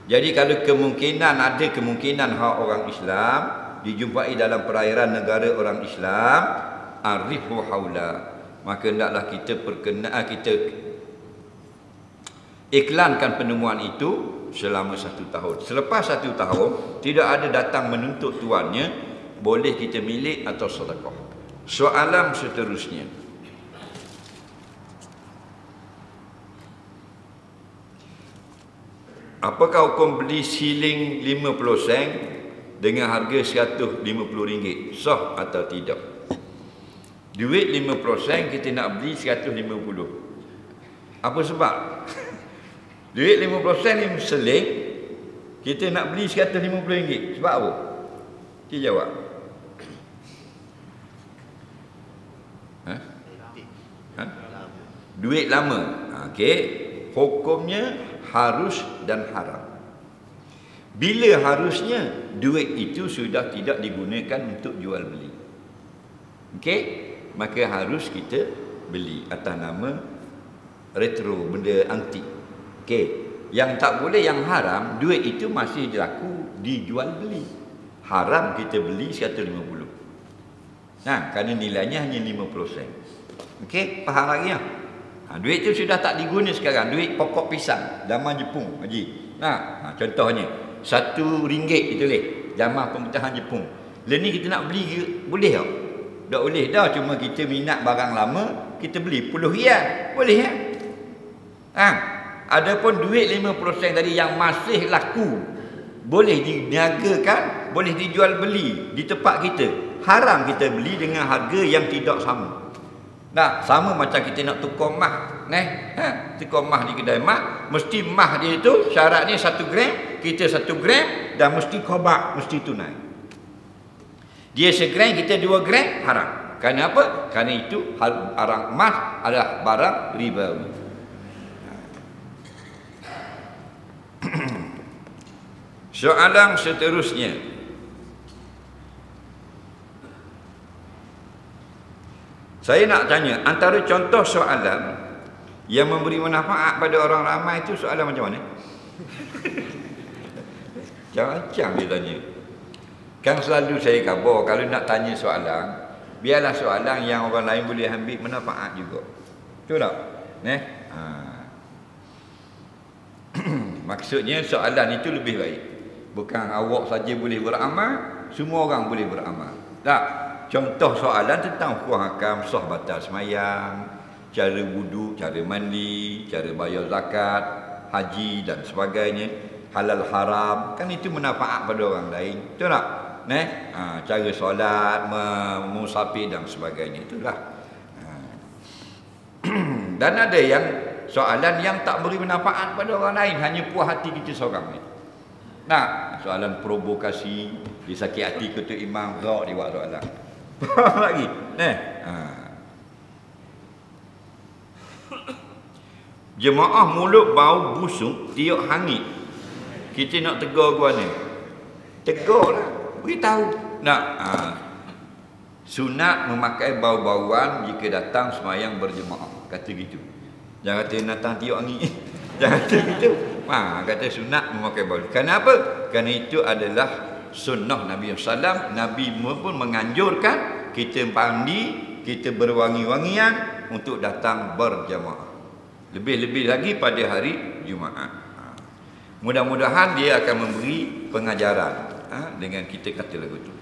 S1: Jadi kalau ada kemungkinan hak orang Islam dijumpai dalam perairan negara orang Islam, arifu haula, maka hendaklah kita kita iklankan penemuan itu selama 1 tahun. Selepas 1 tahun tidak ada datang menuntut tuannya, boleh kita milik atau sedekah. Soalan seterusnya, apakah hukum beli siling 50 sen dengan harga RM150? Sah atau tidak? Duit 50 sen kita nak beli 150. Apa sebab? Duit 50 sen ni seling, kita nak beli RM150. Sebab apa? Dia jawab. Duit lama. Okey. Hukumnya harus dan haram. Bila harusnya? Duit itu sudah tidak digunakan untuk jual beli. Okey? Maka harus kita beli atas nama retro, benda antik. Okey. Yang tak boleh, yang haram, duit itu masih berlaku dijual beli. Haram kita beli 150. Kerana nilainya hanya 50 sen. Okey, faham lagi ya? Duit itu sudah tak diguna sekarang. Duit pokok pisang zaman Jepun, haji. Contohnya RM1 itu zaman pemerintahan Jepun. Lalu ni kita nak beli, boleh tak? Tak boleh dah, cuma kita minat barang lama, kita beli RM10. Boleh ya? Adapun duit 50 sen tadi yang masih laku, boleh diniagakan, boleh dijual beli di tempat kita. Haram kita beli dengan harga yang tidak sama. Sama macam kita nak tukar mah. Tukar mah di kedai mah, mesti mah dia itu syaratnya 1 gram, kita 1 gram, dan mesti kobak, mesti tunai. Dia 1 gram, kita 2 gram, haram. Kerana apa? Kerana itu barang emas adalah barang ribawi. Soalan seterusnya, saya nak tanya, antara contoh soalan yang memberi manfaat pada orang ramai itu soalan macam mana? Macam-macam dia tanya. Kan selalu saya khabar kalau nak tanya soalan, biarlah soalan yang orang lain boleh ambil manfaat juga. Betul tak? Maksudnya soalan itu lebih baik. Bukan awak saja boleh beramal, semua orang boleh beramal. Tak? Contoh soalan tentang hukum hakam, sah batal semayang, cara wudu, cara mandi, cara bayar zakat, haji dan sebagainya, halal haram, kan itu manfaat pada orang lain. Betul tak? Cara solat, musafir dan sebagainya, itulah. Dan ada yang soalan yang tak beri manfaat pada orang lain, hanya puas hati kita seorang ni. Nah, soalan provokasi, dia sakit hati ketua imam, gerak dia buat soalan. Faham lagi? Jemaah mulut bau busuk, tiup hangit. Kita nak tegur gua ni. Tegurlah, beritahu. Nak sunat memakai bau-bauan jika datang semayang berjemaah. Kata gitu. Jangan kata datang tiup angin. Jangan kata gitu. Kata sunat memakai bau. Kenapa? Kerana itu adalah sunnah Nabi SAW. Nabi pun menganjurkan kita mandi, kita berwangi-wangian untuk datang berjemaah. Lebih-lebih lagi pada hari Jumaat. Mudah-mudahan dia akan memberi pengajaran dengan kita kata lagu tu.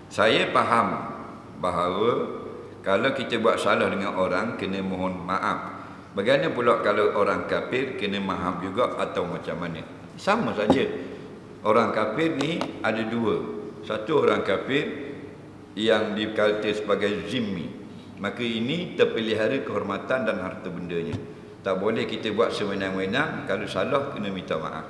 S1: Saya faham bahawa kalau kita buat salah dengan orang, kena mohon maaf. Bagaimana pula kalau orang kafir, kena maaf juga atau macam mana? Sama saja. Orang kafir ni ada dua. Satu orang kafir yang dikata sebagai zimmi. Maka ini terpelihara kehormatan dan harta bendanya. Tak boleh kita buat sewenang-wenang. Kalau salah, kena minta maaf.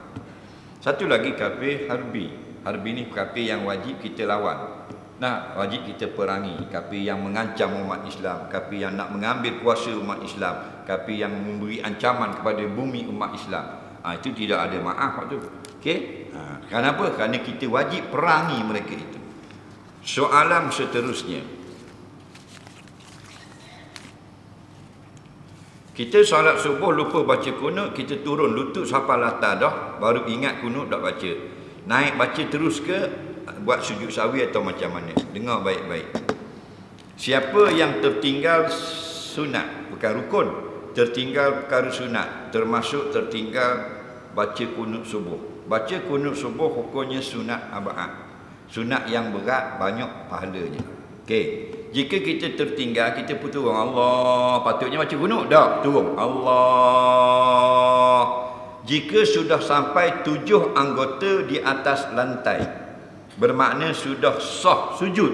S1: Satu lagi kafir harbi. Harbi ni kafir yang wajib kita lawan. Nah, wajib kita perangi. Kafir yang mengancam umat Islam, kafir yang nak mengambil kuasa umat Islam, kafir yang memberi ancaman kepada bumi umat Islam. Itu tidak ada maaf tu. Okey? Kenapa? Kerana kita wajib perangi mereka itu. Soalan seterusnya. Kita solat subuh lupa baca kunut, kita turun lutut sampai latar dah, baru ingat kunut dah baca. Naik baca terus ke buat sujud sawi atau macam mana? Dengar baik-baik. Siapa yang tertinggal sunat, bukan rukun, tertinggal perkara sunat, termasuk tertinggal baca kunut subuh. Baca kunut subuh hukumnya sunat abad. Sunat yang berat, banyak pahalanya. Okey. Jika kita tertinggal, kita pun turun. Allah, patutnya baca kunut. Tak, turun. Allah. Jika sudah sampai 7 anggota di atas lantai, bermakna sudah sah sujud,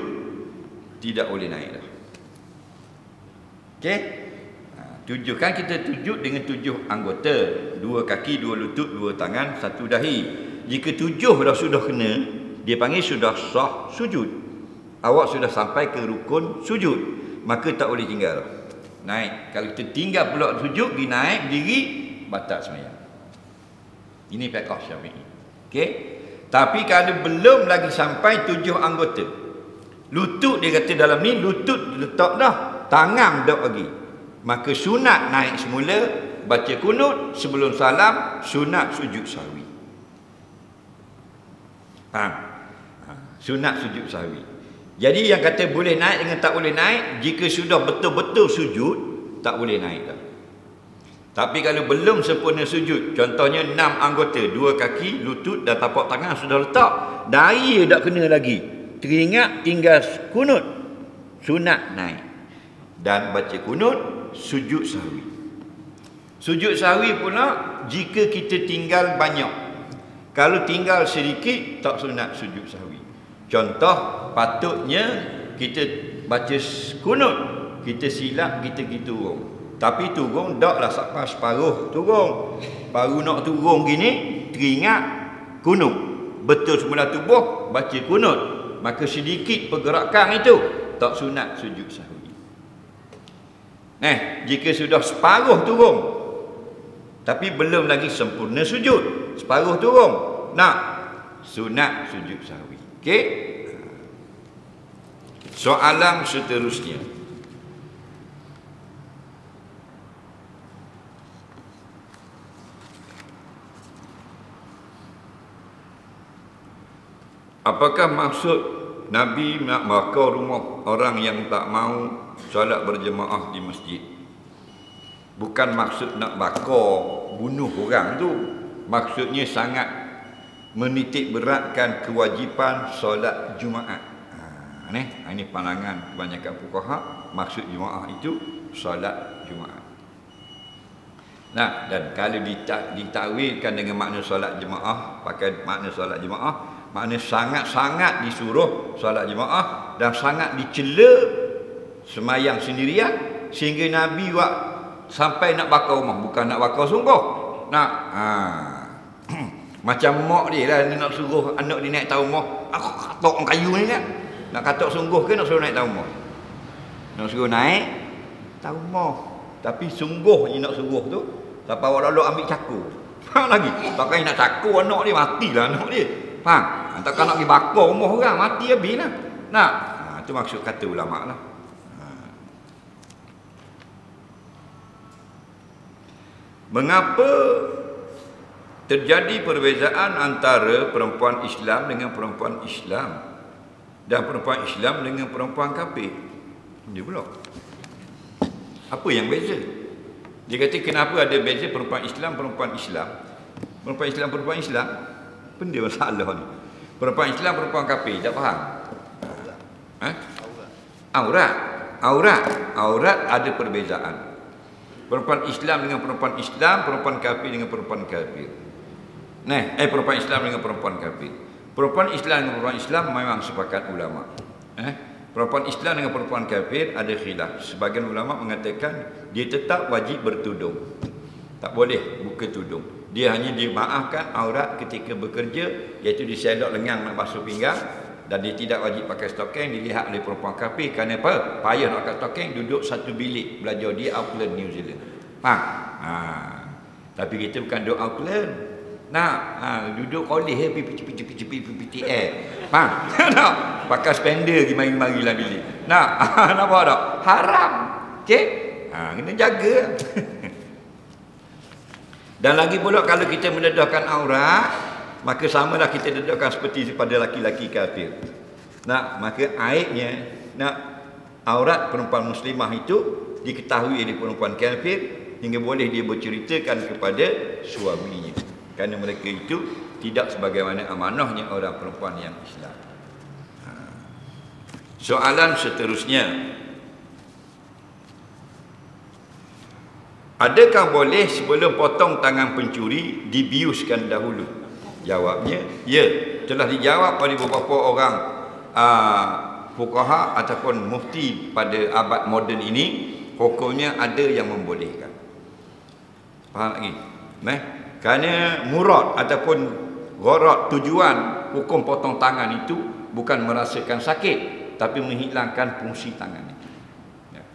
S1: tidak boleh naik dah. Okey? 7 kan kita sujud dengan 7 anggota. 2 kaki, 2 lutut, 2 tangan, 1 dahi. Jika 7 dah sudah kena, dia panggil sudah sah sujud. Awak sudah sampai ke rukun sujud, maka tak boleh tinggal. Naik. Kalau kita tinggal pula sujud, pergi naik, berdiri, batal sembahyang. Ini fiqh Syafi'i. Okey? Tapi kalau belum lagi sampai 7 anggota, lutut dia kata dalam ni, lutut letak dah, tangan tak lagi, maka sunat naik semula, baca kunut, sebelum salam, sunat sujud sahwi. Sunat sujud sahwi. Jadi yang kata boleh naik dengan tak boleh naik, jika sudah betul-betul sujud, tak boleh naik dah. Tapi kalau belum sempurna sujud, contohnya 6 anggota, 2 kaki, lutut dan tapak tangan sudah letak, dahi tak kena lagi, teringat tinggal kunut, sunat naik dan baca kunut, sujud sahwi. Sujud sahwi pula jika kita tinggal banyak. Kalau tinggal sedikit, tak sunat sujud sahwi. Contoh, patutnya kita baca kunut, kita silap, kita turun. Tapi turun taklah sampai separuh turun. Baru nak turun gini, teringat kunut. Betul semula tubuh, baca kunut. Maka sedikit pergerakan itu, tak sunat sujud sahwi. Jika sudah separuh turun, tapi belum lagi sempurna sujud, separuh turun, nak sunat sujud sahwi. Okey? Soalan seterusnya. Apakah maksud Nabi nak bakar rumah orang yang tak mau solat berjemaah di masjid? Bukan maksud nak bakar, bunuh orang tu. Maksudnya sangat menitik beratkan kewajipan solat Jumaat. Ini pandangan kebanyakan fuqaha, maksud Jumaat itu solat Jumaat. Dan kalau ditakwilkan dengan makna solat jemaah, pakai makna solat jemaah, makna sangat-sangat disuruh solat jemaah dan sangat dicela semayang sendirian sehingga Nabi sampai nak bakar rumah, bukan nak bakar sungguh. Nak macam mak dia lah, dia nak suruh anak dia naik tahu rumah. Aku katok orang kayu ni kan. Nak katok sungguh ke nak suruh naik tahu rumah? Nak suruh naik tahu rumah. Tapi sungguh je nak suruh tu, sampai awak lalu ambil cakur. Faham lagi? Takkan nak cakur anak dia, matilah anak dia. Faham? Takkan nak pergi bakar rumah orang, mati habis lah. Nak? Itu maksud kata ulama lah. Mengapa terjadi perbezaan antara perempuan Islam dengan perempuan Islam dan perempuan Islam dengan perempuan kafir? Dia pula. Apa yang beza? Dia kata kenapa ada beza perempuan Islam, perempuan Islam? Perempuan Islam, perempuan Islam? Benda masalah ni. Perempuan Islam, perempuan kafir, tak faham? Aurat ada perbezaan. Perempuan Islam dengan perempuan Islam, perempuan kafir dengan perempuan kafir. Perempuan Islam dengan perempuan kafir. Perempuan Islam dengan perempuan Islam memang sepakat ulama. Perempuan Islam dengan perempuan kafir ada khilaf. Sebagian ulama mengatakan dia tetap wajib bertudung. Tak boleh buka tudung. Dia hanya dimaafkan aurat ketika bekerja, iaitu diselok lengan nak basuh pinggang, dan dia tidak wajib pakai stokeng. Dilihat oleh perempuan kafir kerana apa? Payah nak pakai stokeng, duduk satu bilik belajar di Auckland, New Zealand. Faham? Tapi kita bukan duduk Auckland. Duduk kolej pipi air. Faham? Pakai spender pergi mari-mari lah bilik. Nampak tak? Haram. Okey? Kena jaga. Dan lagi pula kalau kita mendedahkan aurat, maka samalah kita dedahkan seperti pada laki-laki kafir. Maka aibnya aurat perempuan muslimah itu diketahui oleh perempuan kafir hingga boleh dia berceritakan kepada suaminya. Kerana mereka itu tidak sebagaimana amanahnya orang perempuan yang Islam. Soalan seterusnya, adakah boleh sebelum potong tangan pencuri dibiuskan dahulu? Jawabnya, ya. Telah dijawab oleh beberapa orang fuqaha ataupun mufti pada abad moden ini, hukumnya ada yang membolehkan. Faham lagi? Kerana murad ataupun gharad, tujuan hukum potong tangan itu bukan merasakan sakit, tapi menghilangkan fungsi tangan itu.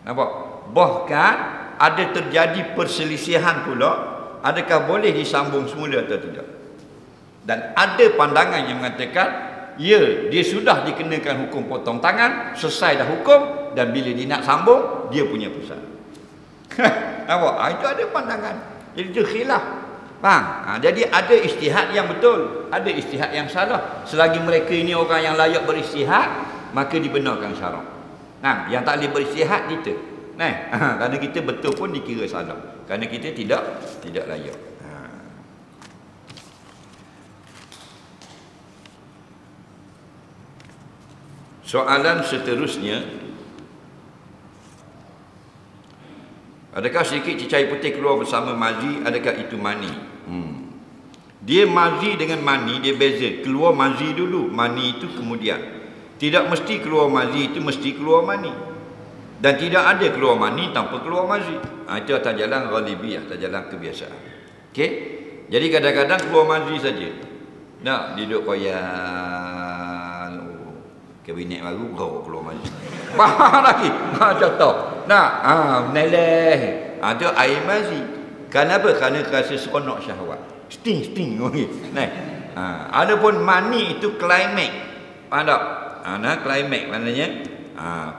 S1: Nampak? Bahkan ada terjadi perselisihan pula, adakah boleh disambung semula atau tidak. Dan ada pandangan yang mengatakan, ya, dia sudah dikenakan hukum potong tangan, selesai dah hukum, dan bila dia nak sambung, dia punya pusat. Nampak? Itu ada pandangan. Jadi itu khilaf. Faham? Jadi ada ijtihad yang betul, ada ijtihad yang salah. Selagi mereka ini orang yang layak berijtihad, maka dibenarkan syarak. Yang tak boleh berijtihad kita. Kerana kita betul pun dikira salah. Kerana kita tidak layak. Soalan seterusnya, adakah sedikit cecair putih keluar bersama mazi, adakah itu mani? Dia mazi dengan mani, dia beza. Keluar mazi dulu, mani itu kemudian. Tidak mesti keluar mazi itu mesti keluar mani. Dan tidak ada keluar mani tanpa keluar mazi. Itu atas jalan ghalibiyah, atas jalan kebiasaan. Okey? Jadi kadang-kadang keluar mazi saja. Nak duduk koyak, kabinet baru kau keluar mazi. Faham lagi? Contoh. Meneleh. Itu air mazi. Kenapa? Kerana rasa seronok syahwat. Sting. Adapun mani itu klimaks. Faham tak? Klimaks maknanya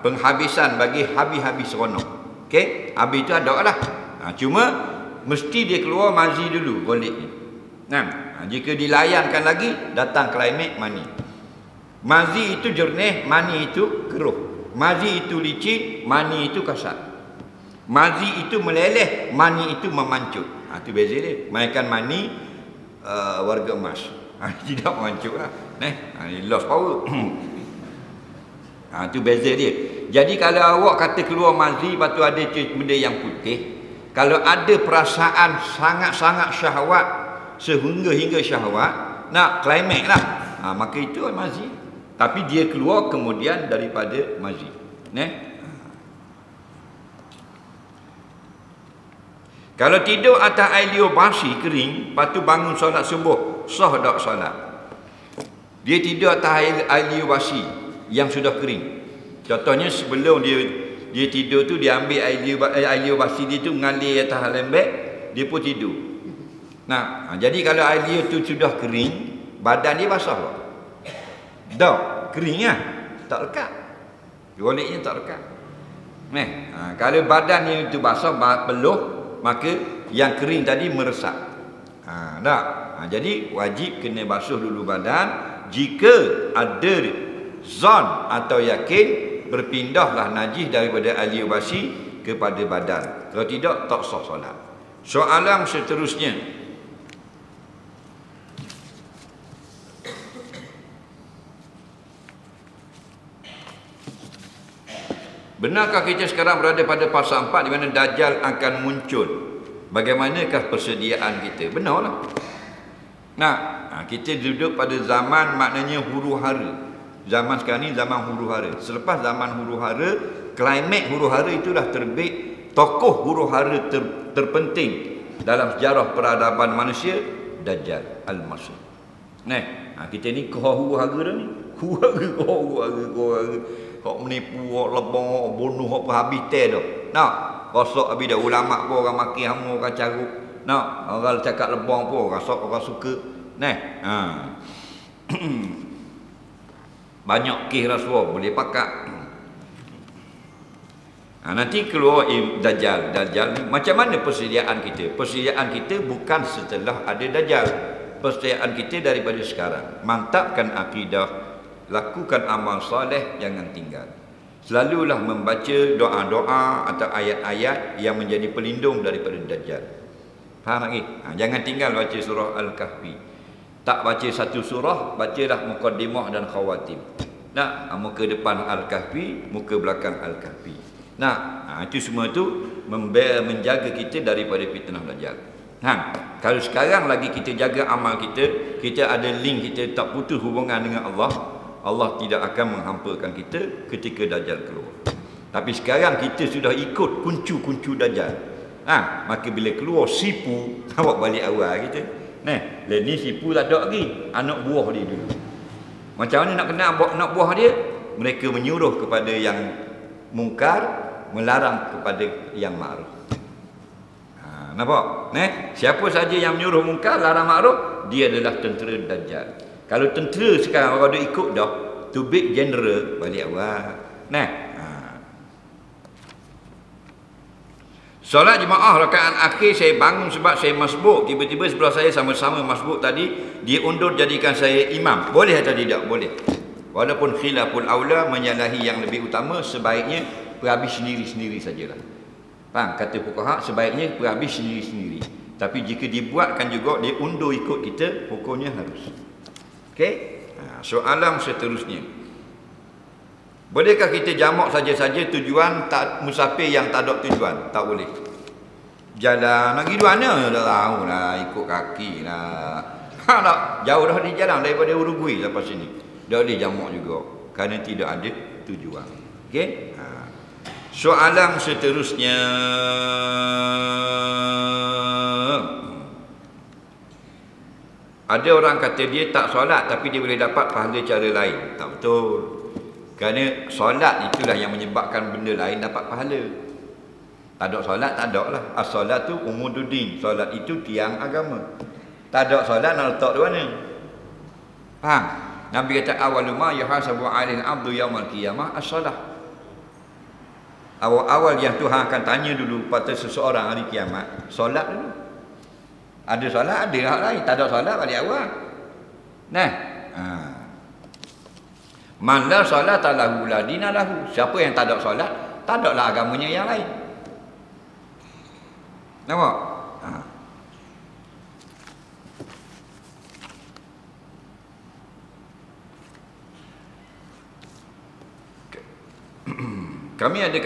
S1: penghabisan bagi habis-habis seronok. Okey? Habis itu ada lah. Cuma mesti dia keluar mazi dulu golek ni. Jika dilayankan lagi, datang klimaks mani. Mazi itu jernih, mani itu keruh. Mazi itu licin, mani itu kasar. Mazi itu meleleh, mani itu memancut. Itu beza dia. Mainkan mani warga emas. Tidak memancut lah. Lost power. Itu beza dia. Jadi kalau awak kata keluar mazi, lepas tu ada benda yang putih, kalau ada perasaan sangat-sangat syahwat, sehingga syahwat, nak klimaks lah, maka itu mazi. Tapi dia keluar kemudian daripada mazi. Kalau tidur atas air liur basi kering, lepas tu bangun solat subuh, sah tak solat? Dia tidur atas air liur basi yang sudah kering. Contohnya sebelum dia tidur tu, dia ambil air liur basi dia tu mengalir atas lembek, dia pun tidur. Nah, jadi kalau air liur tu sudah kering, badan dia basah tak? Tak, kering lah, tak lekat. Goleknya tak lekat. Kalau badan dia tu basah, peluh, maka yang kering tadi meresap. Jadi wajib kena basuh dulu badan. Jika ada zon atau yakin, berpindahlah najis daripada air liur basi kepada badan. Kalau tidak, tak sah solat. Soalan seterusnya, benarkah kita sekarang berada pada fasa 4 di mana Dajjal akan muncul? Bagaimanakah persediaan kita? Benarlah. Kita duduk pada zaman maknanya huru-hara. Zaman sekarang ni zaman huru-hara. Selepas zaman huru-hara, klimaks huru-hara itulah terbit tokoh huru-hara terpenting dalam sejarah peradaban manusia, Dajjal Al-Masih. Kita ni huru-hara dah ni. Huru-hara. Hak menipu, hak lebong, hak bunuh, hak habis teh dah. Rosak habis dah. Ulama pun orang maki hama, orang carut. Orang cakap lebong pun orang suka. Banyak kes rasuah boleh pakat. Nanti keluar Dajjal. Macam mana persediaan kita? Persediaan kita bukan setelah ada Dajjal. Persediaan kita daripada sekarang. Mantapkan akidah, lakukan amal soleh, jangan tinggal. Selalulah membaca doa-doa atau ayat-ayat yang menjadi pelindung daripada Dajjal. Faham lagi? Jangan tinggal baca surah Al-Kahfi. Tak baca satu surah, bacalah muqaddimah dan khawatim. Muka depan Al-Kahfi, muka belakang Al-Kahfi. Itu semua tu menjaga kita daripada fitnah Dajjal. Kalau sekarang lagi kita jaga amal kita, kita ada link, kita tak putus hubungan dengan Allah, Allah tidak akan menghampakan kita ketika Dajjal keluar. Tapi sekarang kita sudah ikut kuncu-kuncu Dajjal. Maka bila keluar sipu, awak balik awal kita. Ni sipu tak ada lagi, anak buah dia dulu. Macam mana nak kenal anak buah dia? Mereka menyuruh kepada yang mungkar, melarang kepada yang ma'ruf. Nampak? Siapa saja yang menyuruh mungkar, larang ma'ruf, dia adalah tentera Dajjal. Kalau tentera sekarang orang dah ikut dah, to big general, balik awal. Solat jemaah rakaat akhir saya bangun sebab saya masbuk. Tiba-tiba sebelah saya sama-sama masbuk tadi, dia undur jadikan saya imam. Boleh atau tidak? Boleh. Walaupun khilaful aula, menyalahi yang lebih utama, sebaiknya perhabis sendiri-sendiri sajalah. Faham? Kata fuqaha, sebaiknya perhabis sendiri-sendiri. Tapi jika dibuatkan juga, dia undur ikut kita, hukumnya harus. Okey? Soalan seterusnya. Bolehkah kita jamak saja-saja tujuan musafir yang tak ada tujuan? Tak boleh. Jalan nak pergi mana? Tak tahu lah, ikut kaki lah. Tak, jauh dah di jalan daripada Uruguay sampai sini. Dah boleh jamak juga kerana tidak ada tujuan. Okey? Soalan seterusnya. Ada orang kata dia tak solat tapi dia boleh dapat pahala cara lain. Tak betul. Kerana solat itulah yang menyebabkan benda lain dapat pahala. Tak ada solat, tak ada lah. As-solat tu umududdin. Solat itu tiang agama. Tak ada solat nak letak di mana? Faham? Nabi kata awwalu ma yuhasabu 'alaihi al-'abdu yaumal qiyamah as-solah. Awal-awal yang Tuhan akan tanya dulu pada seseorang hari kiamat, solat dulu. Ada solat, ada hak lain. Tak ada solat, balik awal. Man la salata lahu la dina lahu. Siapa yang tak ada solat, tak ada lah agamanya yang lain. Nampak? Kami ada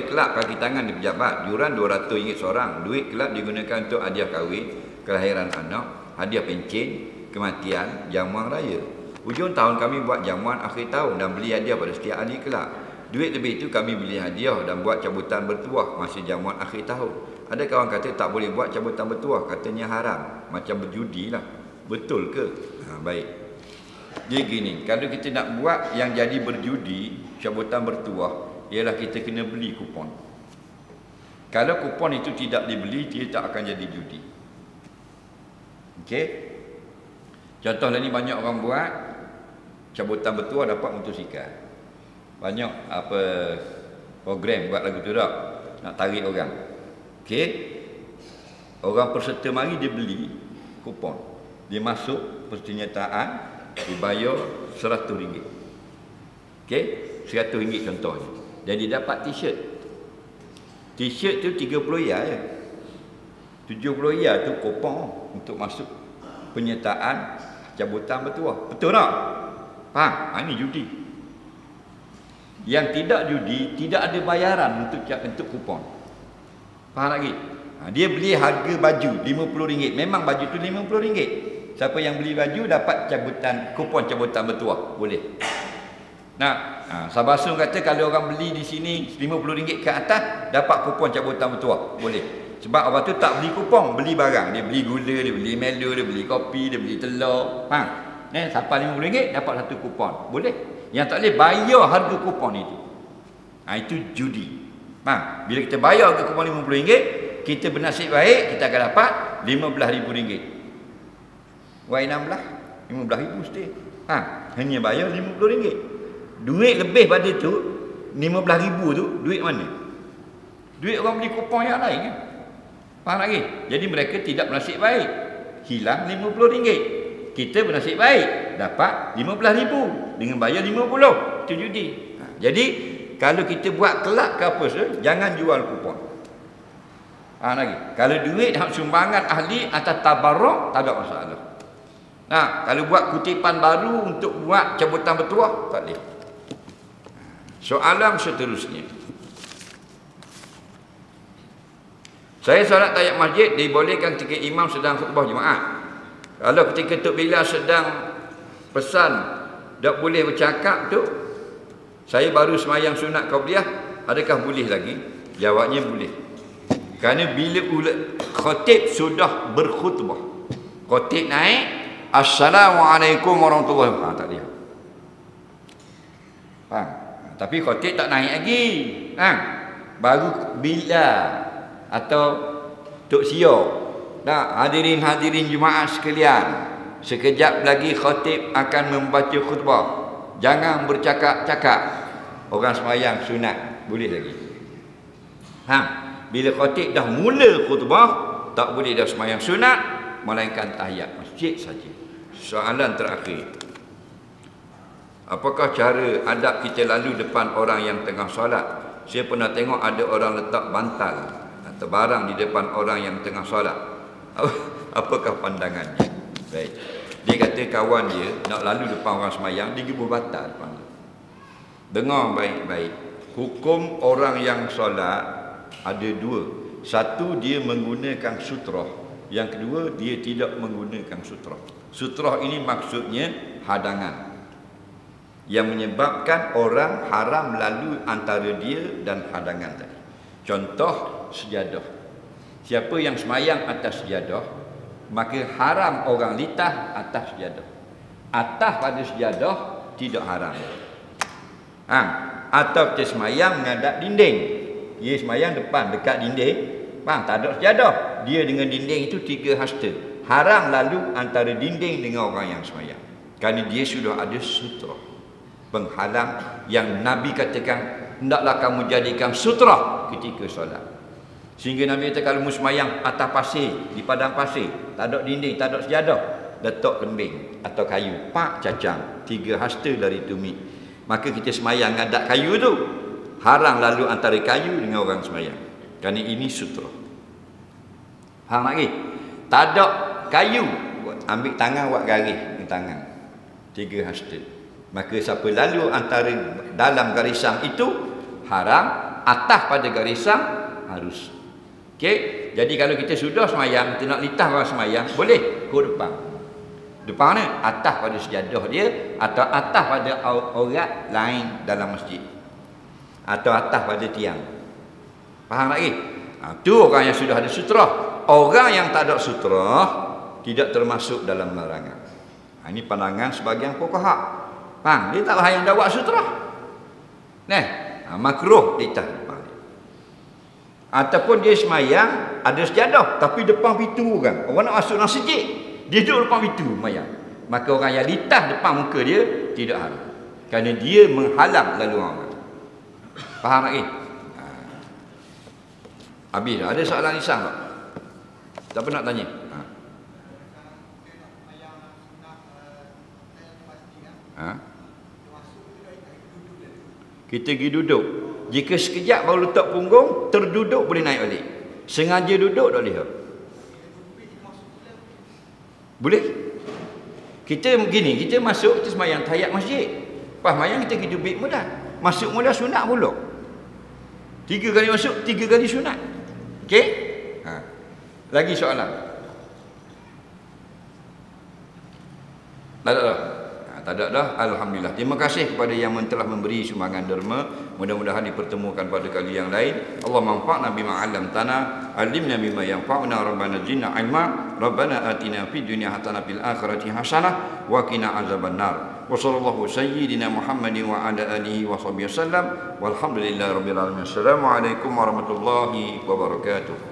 S1: kelab kaki tangan di pejabat, yuran RM200 seorang. Duit kelab digunakan untuk hadiah kahwin, kelahiran anak, hadiah pencen, kematian, jamuan raya. Hujung tahun kami buat jamuan akhir tahun dan beli hadiah pada setiap ahli kelab. duit lebih itu kami beli hadiah dan buat cabutan bertuah masa jamuan akhir tahun. Ada kawan kata tak boleh buat cabutan bertuah, katanya haram, macam berjudi lah. Betul ke? Baik. Dia gini, kalau kita nak buat yang jadi berjudi, cabutan bertuah, ialah kita kena beli kupon. Kalau kupon itu tidak dibeli, dia tak akan jadi judi. Okey? Contohlah ni banyak orang buat cabutan bertuah dapat motosikal. Banyak apa program buat lagu tu tak? Nak tarik orang. Okey? Orang peserta mari dia beli kupon. Dia masuk persenjataan, dibayar RM100. Okey? RM100 contohnya. Jadi dapat t-shirt. T-shirt tu 30 riyal je. 70 riyal tu kupon untuk masuk penyertaan cabutan bertuah. Betul tak? Faham? Ini judi. Yang tidak judi, tidak ada bayaran untuk kupon. Faham lagi? Dia beli harga baju RM50. Memang baju tu RM50. Siapa yang beli baju dapat cabutan, kupon cabutan bertuah. Boleh. Nah, Sabasun kata kalau orang beli di sini RM50 ke atas dapat kupon cabutan bertuah. Boleh. Sebab orang tu tak beli kupon, beli barang. Dia beli gula, dia beli Milo, dia beli kopi, dia beli telur. Faham? Sampai RM50 dapat satu kupon. Boleh. Yang tak boleh bayar harga kupon itu. Itu judi. Faham? Bila kita bayar harga kupon RM50, kita bernasib baik, kita akan dapat RM15,000. Y16 RM15,000 mesti. Hanya bayar RM50. Duit lebih pada tu RM15,000 tu duit mana? Duit orang beli kupon yang lain kan? Faham lagi? Jadi mereka tidak bernasib baik, hilang RM50. Kita bernasib baik, dapat RM15,000 dengan bayar RM50. Itu judi. Jadi kalau kita buat kelak ke apa sahaja, jangan jual kupon. Faham lagi? Kalau duit hak sumbangan ahli atas tabarruk, tak ada masalah. Kalau buat kutipan baru untuk buat cabutan bertuah, tak boleh. Soalan seterusnya. Saya solat tahiyat masjid dibolehkan ketika imam sedang khutbah Jumaat. Kalau ketika Tok Bilal sedang pesan tak boleh bercakap tu, saya baru semayang sunat qabliyah, adakah boleh lagi? Jawabnya boleh. Kerana bila khatib sudah berkhutbah, khatib naik, Assalamualaikum warahmatullahi wabarakatuh. Tak dia. Faham? Tapi khatib tak naik lagi. Baru bila atau Tok Sio. Hadirin-hadirin Jumaat sekalian, sekejap lagi khatib akan membaca khutbah. Jangan bercakap-cakap. Orang semayang sunat boleh lagi. Bila khatib dah mula khutbah, tak boleh dah semayang sunat, melainkan tahiyat masjid saja. Soalan terakhir. Apakah cara adab kita lalu depan orang yang tengah solat? Saya pernah tengok ada orang letak bantal atau barang di depan orang yang tengah solat. Apakah pandangannya? Baik. Dia kata kawan dia nak lalu depan orang semayang, dia gebur bantal depan dia. Dengar baik-baik. Hukum orang yang solat ada dua. Satu, dia menggunakan sutrah. Yang kedua, dia tidak menggunakan sutrah. Sutrah ini maksudnya hadangan yang menyebabkan orang haram lalu antara dia dan hadangan tadi. Contoh, sejadah. Siapa yang semayang atas sejadah, maka haram orang litah atas sejadah. Atas pada sejadah tidak haram. Atau kita semayang menghadap dinding. Dia semayang depan dekat dinding, tak ada sejadah. Dia dengan dinding itu 3 hasta. Haram lalu antara dinding dengan orang yang semayang. Kerana dia sudah ada sutrah penghalang yang Nabi katakan, hendaklah kamu jadikan sutrah ketika solat. Sehingga Nabi kata kalau semayang atas pasir, di padang pasir, tak ada dinding, tak ada sejadah, letak kembing atau kayu, pak cacang, 3 hasta dari tumit. Maka kita semayang ngadap kayu tu, haram lalu antara kayu dengan orang semayang. Kerana ini sutrah. Faham lagi? Tak ada kayu, ambil tangan buat garis dengan tangan, 3 hasta. Maka siapa lalu antara dalam garisan itu haram, atas pada garisan harus. Okey, jadi kalau kita sudah semayang, kita nak litah orang semayang, boleh ke depan. Depan ni atas pada sejadah dia atau atas pada aurat lain dalam masjid. atau atas pada tiang. Faham lagi? Tu orang yang sudah ada sutra. Orang yang tak ada sutra tidak termasuk dalam larangan. Ini pandangan sebagian fuqaha. Faham? Dia tak payah dah buat sutra. Makruh di atas depan. Ataupun dia semayang ada sejadah tapi depan pintu kan. Orang nak masuk dalam masjid, dia duduk depan pintu semayang. Maka orang yang litas depan muka dia tidak haram. Kerana dia menghalang lalu orang. Faham lagi? Habis dah. Ada soalan lisan tak? Tak pernah tanya. Kita pergi duduk. Jika sekejap baru letak punggung, terduduk boleh naik balik. Sengaja duduk tak boleh. Boleh? Kita begini, kita masuk, kita semayang tahiyat masjid. Pas semayang kita pergi duduk mula. Masuk mula sunat pula. 3 kali masuk, 3 kali sunat. Okey? Lagi soalan? Tak ada dah. Tak ada dah. Alhamdulillah. Terima kasih kepada yang telah memberi sumbangan derma. Mudah-mudahan dipertemukan pada kali yang lain. Allah manfa'na bima 'allamtana, 'allimna bima yanfa'una, rabbana zidna 'ilma, rabbana atina fid dunya hasanah fil akhirati hasanah wa qina azabannar. Wa sallallahu sayyidina Muhammadin wa ala alihi wa sahbihi wasallam. Walhamdulillahirabbil alamin. Assalamualaikum warahmatullahi wabarakatuh.